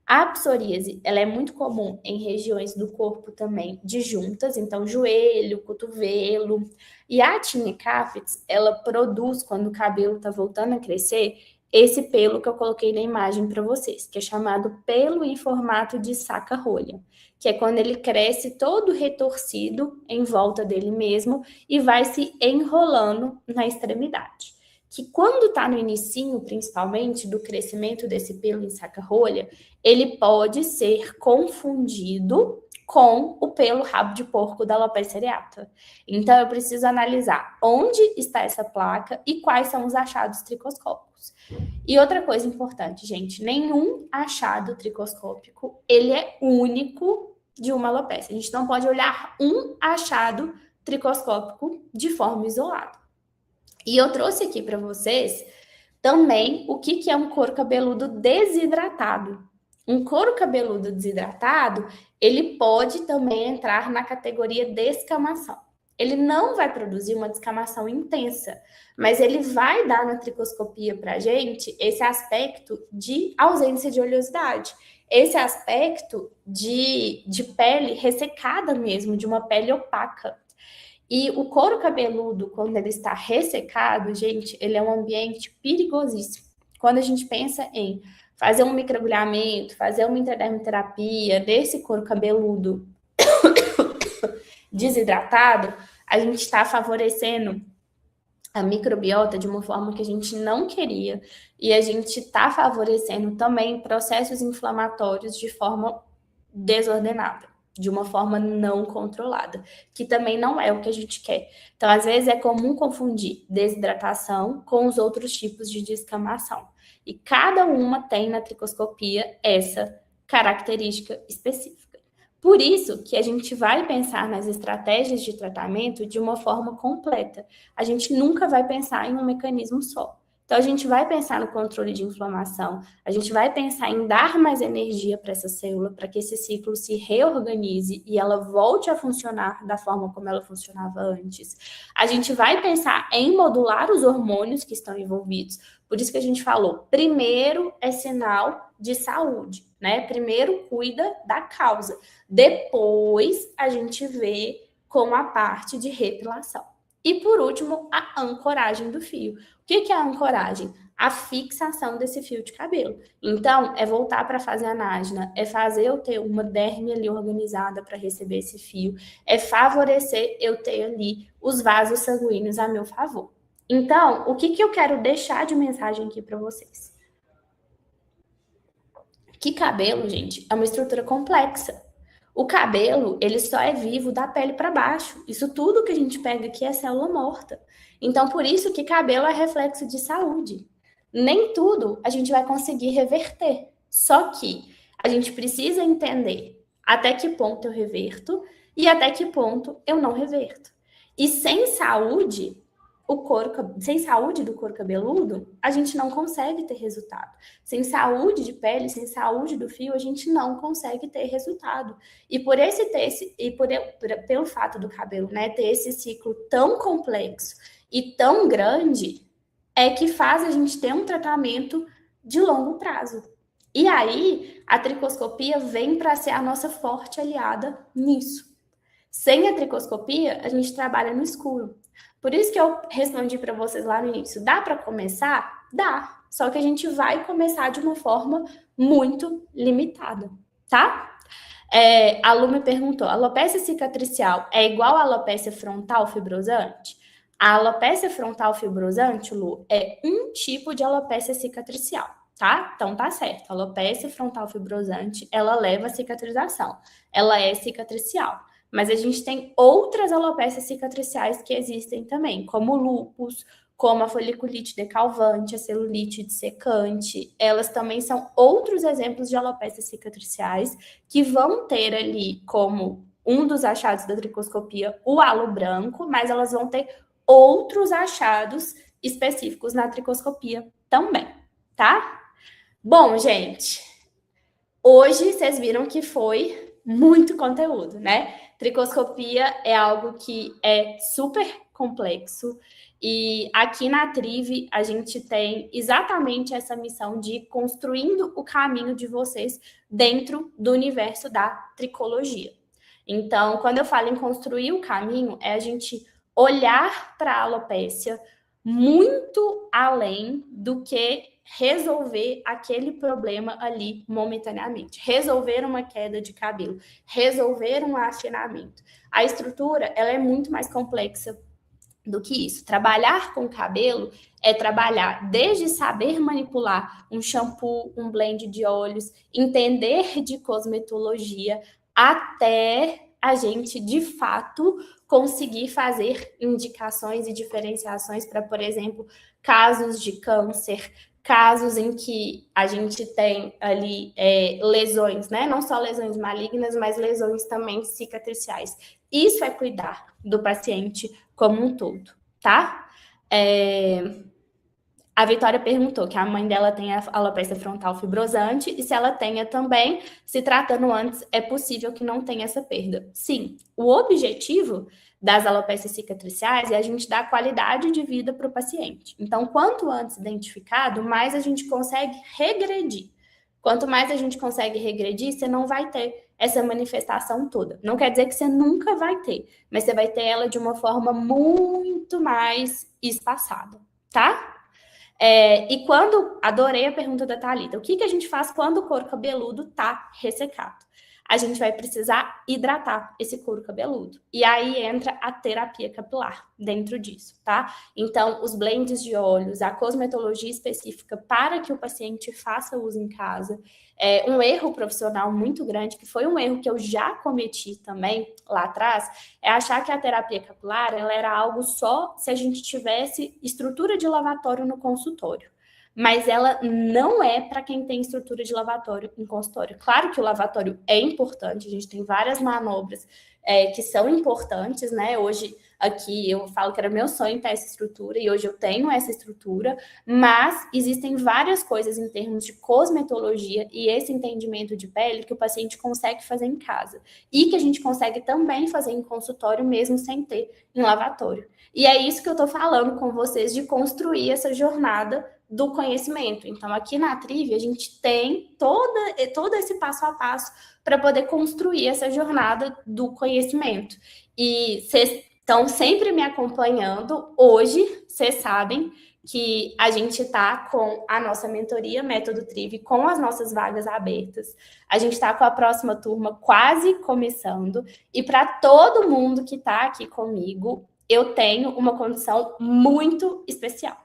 A psoríase, ela é muito comum em regiões do corpo também de juntas, então joelho, cotovelo. E a Tinea capitis, ela produz, quando o cabelo está voltando a crescer, esse pelo que eu coloquei na imagem para vocês, que é chamado pelo em formato de saca-rolha, que é quando ele cresce todo retorcido em volta dele mesmo e vai se enrolando na extremidade. Que quando está no inicinho, principalmente, do crescimento desse pelo em saca-rolha, ele pode ser confundido com o pelo rabo de porco da alopecia areata. Então, eu preciso analisar onde está essa placa e quais são os achados tricoscópicos. E outra coisa importante, gente, nenhum achado tricoscópico, ele é único de uma alopecia. A gente não pode olhar um achado tricoscópico de forma isolada. E eu trouxe aqui para vocês também o que é um couro cabeludo desidratado. Um couro cabeludo desidratado, ele pode também entrar na categoria descamação. Ele não vai produzir uma descamação intensa, mas ele vai dar na tricoscopia para a gente esse aspecto de ausência de oleosidade, esse aspecto de pele ressecada mesmo, de uma pele opaca. E o couro cabeludo, quando ele está ressecado, gente, ele é um ambiente perigosíssimo. Quando a gente pensa em fazer um microagulhamento, fazer uma intradermoterapia desse couro cabeludo desidratado, a gente está favorecendo a microbiota de uma forma que a gente não queria e a gente está favorecendo também processos inflamatórios de forma desordenada, de uma forma não controlada, que também não é o que a gente quer. Então, às vezes, é comum confundir desidratação com os outros tipos de descamação. E cada uma tem na tricoscopia essa característica específica. Por isso que a gente vai pensar nas estratégias de tratamento de uma forma completa. A gente nunca vai pensar em um mecanismo só. Então, a gente vai pensar no controle de inflamação, a gente vai pensar em dar mais energia para essa célula, para que esse ciclo se reorganize e ela volte a funcionar da forma como ela funcionava antes. A gente vai pensar em modular os hormônios que estão envolvidos. Por isso que a gente falou, primeiro é sinal de saúde, né? Primeiro cuida da causa. Depois a gente vê com a parte de repilação. E, por último, a ancoragem do fio. O que é a ancoragem? A fixação desse fio de cabelo. Então, é voltar para fazer a anágena, é fazer eu ter uma derme ali organizada para receber esse fio, é favorecer eu ter ali os vasos sanguíneos a meu favor. Então, o que eu quero deixar de mensagem aqui para vocês? Que cabelo, gente, é uma estrutura complexa. O cabelo, ele só é vivo da pele para baixo. Isso tudo que a gente pega aqui é célula morta. Então, por isso que cabelo é reflexo de saúde. Nem tudo a gente vai conseguir reverter. Só que a gente precisa entender até que ponto eu reverto e até que ponto eu não reverto. E sem saúde, sem saúde do couro cabeludo, a gente não consegue ter resultado. Sem saúde de pele, sem saúde do fio, a gente não consegue ter resultado. E pelo fato do cabelo, né, ter esse ciclo tão complexo e tão grande, é que faz a gente ter um tratamento de longo prazo. E aí, a tricoscopia vem para ser a nossa forte aliada nisso. Sem a tricoscopia, a gente trabalha no escuro. Por isso que eu respondi para vocês lá no início. Dá para começar? Dá. Só que a gente vai começar de uma forma muito limitada, tá? A Lu me perguntou, a alopecia cicatricial é igual à alopecia frontal fibrosante? A alopecia frontal fibrosante, Lu, é um tipo de alopecia cicatricial, tá? Então tá certo. A alopecia frontal fibrosante, ela leva a cicatrização. Ela é cicatricial. Mas a gente tem outras alopécias cicatriciais que existem também, como o lúpus, como a foliculite decalvante, a celulite dissecante. Elas também são outros exemplos de alopécias cicatriciais que vão ter ali como um dos achados da tricoscopia o halo branco, mas elas vão ter outros achados específicos na tricoscopia também, tá? Bom, gente, hoje vocês viram que foi muito conteúdo, né? Tricoscopia é algo que é super complexo e aqui na Trive a gente tem exatamente essa missão de ir construindo o caminho de vocês dentro do universo da tricologia. Então, quando eu falo em construir o caminho, é a gente olhar para a alopécia muito além do que resolver aquele problema ali momentaneamente, resolver uma queda de cabelo, resolver um afinamento. A estrutura, ela é muito mais complexa do que isso. Trabalhar com cabelo é trabalhar desde saber manipular um shampoo, um blend de óleos, entender de cosmetologia, até a gente, de fato, conseguir fazer indicações e diferenciações para, por exemplo, casos de câncer, casos em que a gente tem ali lesões, né? Não só lesões malignas, mas lesões também cicatriciais. Isso é cuidar do paciente como um todo, tá? A Vitória perguntou que a mãe dela tem a alopecia frontal fibrosante e se ela tenha também, se tratando antes, é possível que não tenha essa perda. Sim, o objetivo das alopécias cicatriciais é a gente dar qualidade de vida para o paciente. Então, quanto antes identificado, mais a gente consegue regredir. Quanto mais a gente consegue regredir, você não vai ter essa manifestação toda. Não quer dizer que você nunca vai ter, mas você vai ter ela de uma forma muito mais espaçada, tá? E quando, adorei a pergunta da Thalita, o que a gente faz quando o couro cabeludo tá ressecado? A gente vai precisar hidratar esse couro cabeludo. E aí entra a terapia capilar dentro disso, tá? Então, os blends de óleos, a cosmetologia específica para que o paciente faça uso em casa. Um erro profissional muito grande, que foi um erro que eu já cometi também lá atrás, é achar que a terapia capilar ela era algo só se a gente tivesse estrutura de lavatório no consultório. Mas ela não é para quem tem estrutura de lavatório em consultório. Claro que o lavatório é importante, a gente tem várias manobras que são importantes, né? Hoje, aqui, eu falo que era meu sonho ter essa estrutura, e hoje eu tenho essa estrutura, mas existem várias coisas em termos de cosmetologia e esse entendimento de pele que o paciente consegue fazer em casa. E que a gente consegue também fazer em consultório, mesmo sem ter em lavatório. E é isso que eu estou falando com vocês, de construir essa jornada do conhecimento. Então, aqui na Trive, a gente tem todo esse passo a passo para poder construir essa jornada do conhecimento. E vocês estão sempre me acompanhando. Hoje, vocês sabem que a gente está com a nossa mentoria Método Triv, com as nossas vagas abertas. A gente está com a próxima turma quase começando. E para todo mundo que está aqui comigo, eu tenho uma condição muito especial.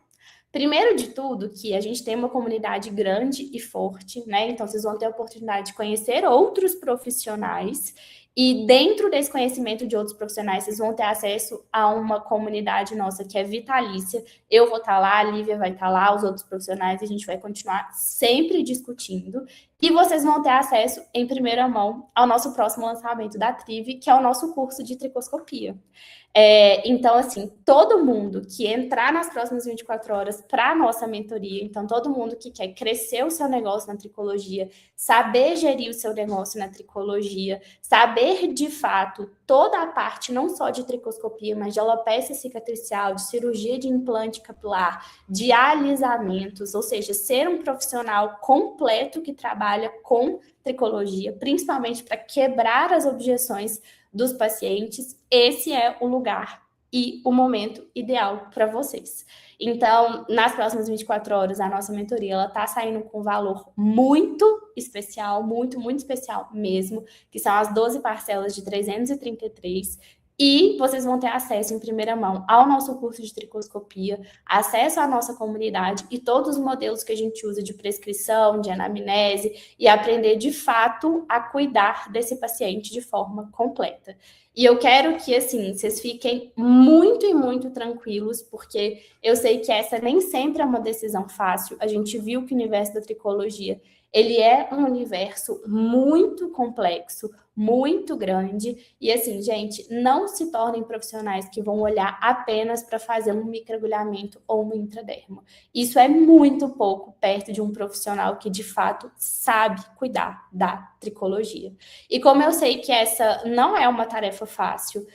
Primeiro de tudo, que a gente tem uma comunidade grande e forte, né? Então, vocês vão ter a oportunidade de conhecer outros profissionais. E dentro desse conhecimento de outros profissionais, vocês vão ter acesso a uma comunidade nossa que é vitalícia. Eu vou estar lá, a Lívia vai estar lá, os outros profissionais, e a gente vai continuar sempre discutindo. E vocês vão ter acesso em primeira mão ao nosso próximo lançamento da Triv, que é o nosso curso de tricoscopia. Então, assim, todo mundo que entrar nas próximas 24 horas para a nossa mentoria, então todo mundo que quer crescer o seu negócio na tricologia, saber gerir o seu negócio na tricologia, saber de fato toda a parte, não só de tricoscopia, mas de alopecia cicatricial, de cirurgia de implante capilar, de alisamentos, ou seja, ser um profissional completo que trabalha com tricologia, principalmente para quebrar as objeções dos pacientes, esse é o lugar e o momento ideal para vocês. Então, nas próximas 24 horas, a nossa mentoria ela está saindo com um valor muito especial, muito, muito especial mesmo, que são as 12 parcelas de 333. E vocês vão ter acesso em primeira mão ao nosso curso de tricoscopia, acesso à nossa comunidade e todos os modelos que a gente usa de prescrição, de anamnese e aprender de fato a cuidar desse paciente de forma completa. E eu quero que, assim, vocês fiquem muito e muito tranquilos, porque eu sei que essa nem sempre é uma decisão fácil. A gente viu que o universo da tricologia, ele é um universo muito complexo, muito grande. E assim, gente, não se tornem profissionais que vão olhar apenas para fazer um microagulhamento ou uma intradermo. Isso é muito pouco perto de um profissional que, de fato, sabe cuidar da tricologia. E como eu sei que essa não é uma tarefa fácil,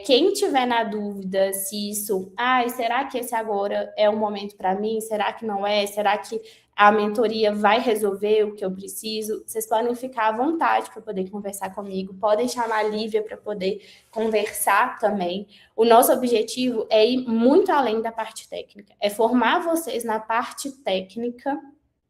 quem tiver na dúvida se isso, será que esse agora é o momento para mim? Será que não é? Será que a mentoria vai resolver o que eu preciso? Vocês podem ficar à vontade para poder conversar comigo, podem chamar a Lívia para poder conversar também. O nosso objetivo é ir muito além da parte técnica, é formar vocês na parte técnica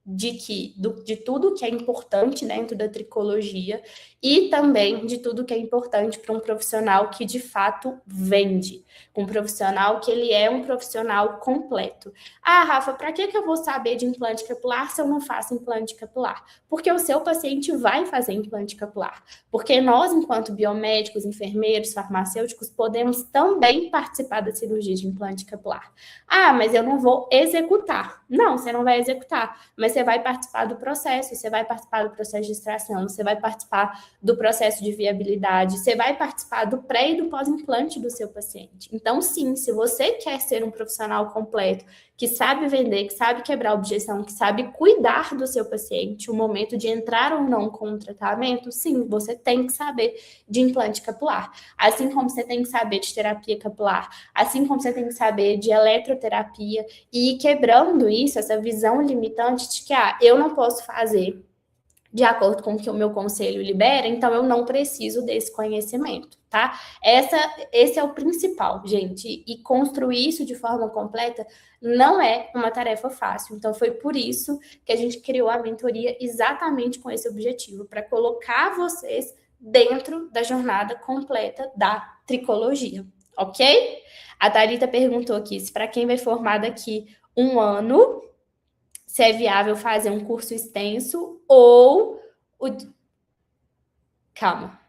de tudo que é importante dentro da tricologia e também de tudo que é importante para um profissional que de fato vende, um profissional que ele é um profissional completo. Rafa, para que eu vou saber de implante capilar se eu não faço implante capilar? Porque o seu paciente vai fazer implante capilar, porque nós, enquanto biomédicos, enfermeiros, farmacêuticos, podemos também participar da cirurgia de implante capilar. Mas eu não vou executar. Não, você não vai executar, mas você vai participar do processo, você vai participar do processo de extração, você vai participar do processo de viabilidade, você vai participar do pré e do pós-implante do seu paciente. Então, sim, se você quer ser um profissional completo, que sabe vender, que sabe quebrar objeção, que sabe cuidar do seu paciente, o momento de entrar ou não com o tratamento, sim, você tem que saber de implante capilar. Assim como você tem que saber de terapia capilar, assim como você tem que saber de eletroterapia, e ir quebrando isso, essa visão limitante de que eu não posso fazer de acordo com o que o meu conselho libera, então eu não preciso desse conhecimento, tá? Esse é o principal, gente. E construir isso de forma completa não é uma tarefa fácil. Então foi por isso que a gente criou a mentoria exatamente com esse objetivo, para colocar vocês dentro da jornada completa da tricologia, ok? A Thalita perguntou aqui se para quem vai formar daqui 1 ano, se é viável fazer um curso extenso ou Calma.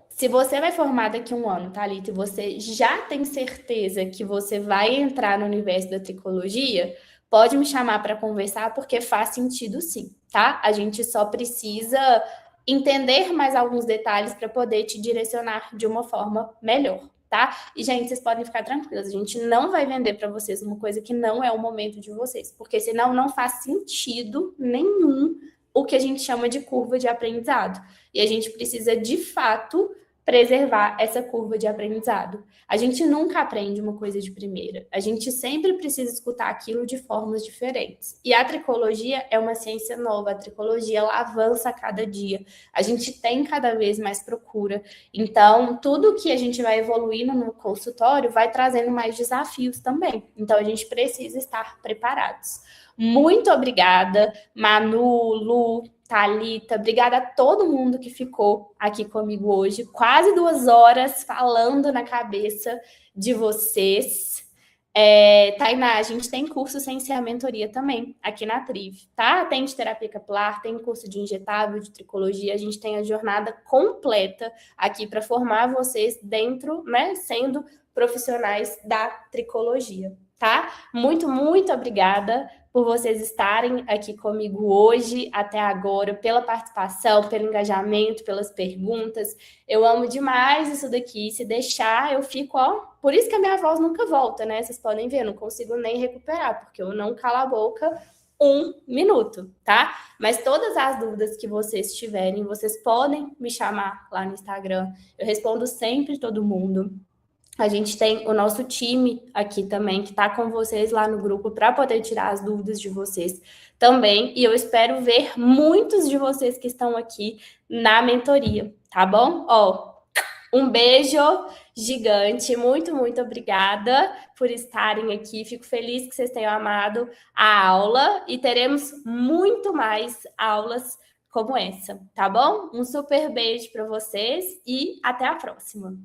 Se você vai formar daqui 1 ano, Thalita, e você já tem certeza que você vai entrar no universo da tricologia, pode me chamar para conversar, porque faz sentido sim, tá? A gente só precisa entender mais alguns detalhes para poder te direcionar de uma forma melhor, tá? E, gente, vocês podem ficar tranquilos, a gente não vai vender para vocês uma coisa que não é o momento de vocês, porque senão não faz sentido nenhum o que a gente chama de curva de aprendizado. E a gente precisa, de fato, preservar essa curva de aprendizado. A gente nunca aprende uma coisa de primeira. A gente sempre precisa escutar aquilo de formas diferentes. E a tricologia é uma ciência nova. A tricologia, ela avança a cada dia. A gente tem cada vez mais procura. Então, tudo que a gente vai evoluindo no consultório vai trazendo mais desafios também. Então, a gente precisa estar preparados. Muito obrigada, Manu, Lu, Thalita, obrigada a todo mundo que ficou aqui comigo hoje, quase 2 horas falando na cabeça de vocês. Tainá, a gente tem curso sem ser a mentoria também, aqui na Triv, tá? Tem de terapia capilar, tem curso de injetável, de tricologia, a gente tem a jornada completa aqui para formar vocês dentro, né, sendo profissionais da tricologia, tá? Muito, muito obrigada por vocês estarem aqui comigo hoje, até agora, pela participação, pelo engajamento, pelas perguntas. Eu amo demais isso daqui. Se deixar, eu fico, ó... Por isso que a minha voz nunca volta, né? Vocês podem ver, eu não consigo nem recuperar, porque eu não calo a boca 1 minuto, tá? Mas todas as dúvidas que vocês tiverem, vocês podem me chamar lá no Instagram. Eu respondo sempre todo mundo. A gente tem o nosso time aqui também, que está com vocês lá no grupo para poder tirar as dúvidas de vocês também. E eu espero ver muitos de vocês que estão aqui na mentoria, tá bom? Ó, um beijo gigante, muito, muito obrigada por estarem aqui. Fico feliz que vocês tenham amado a aula e teremos muito mais aulas como essa, tá bom? Um super beijo para vocês e até a próxima.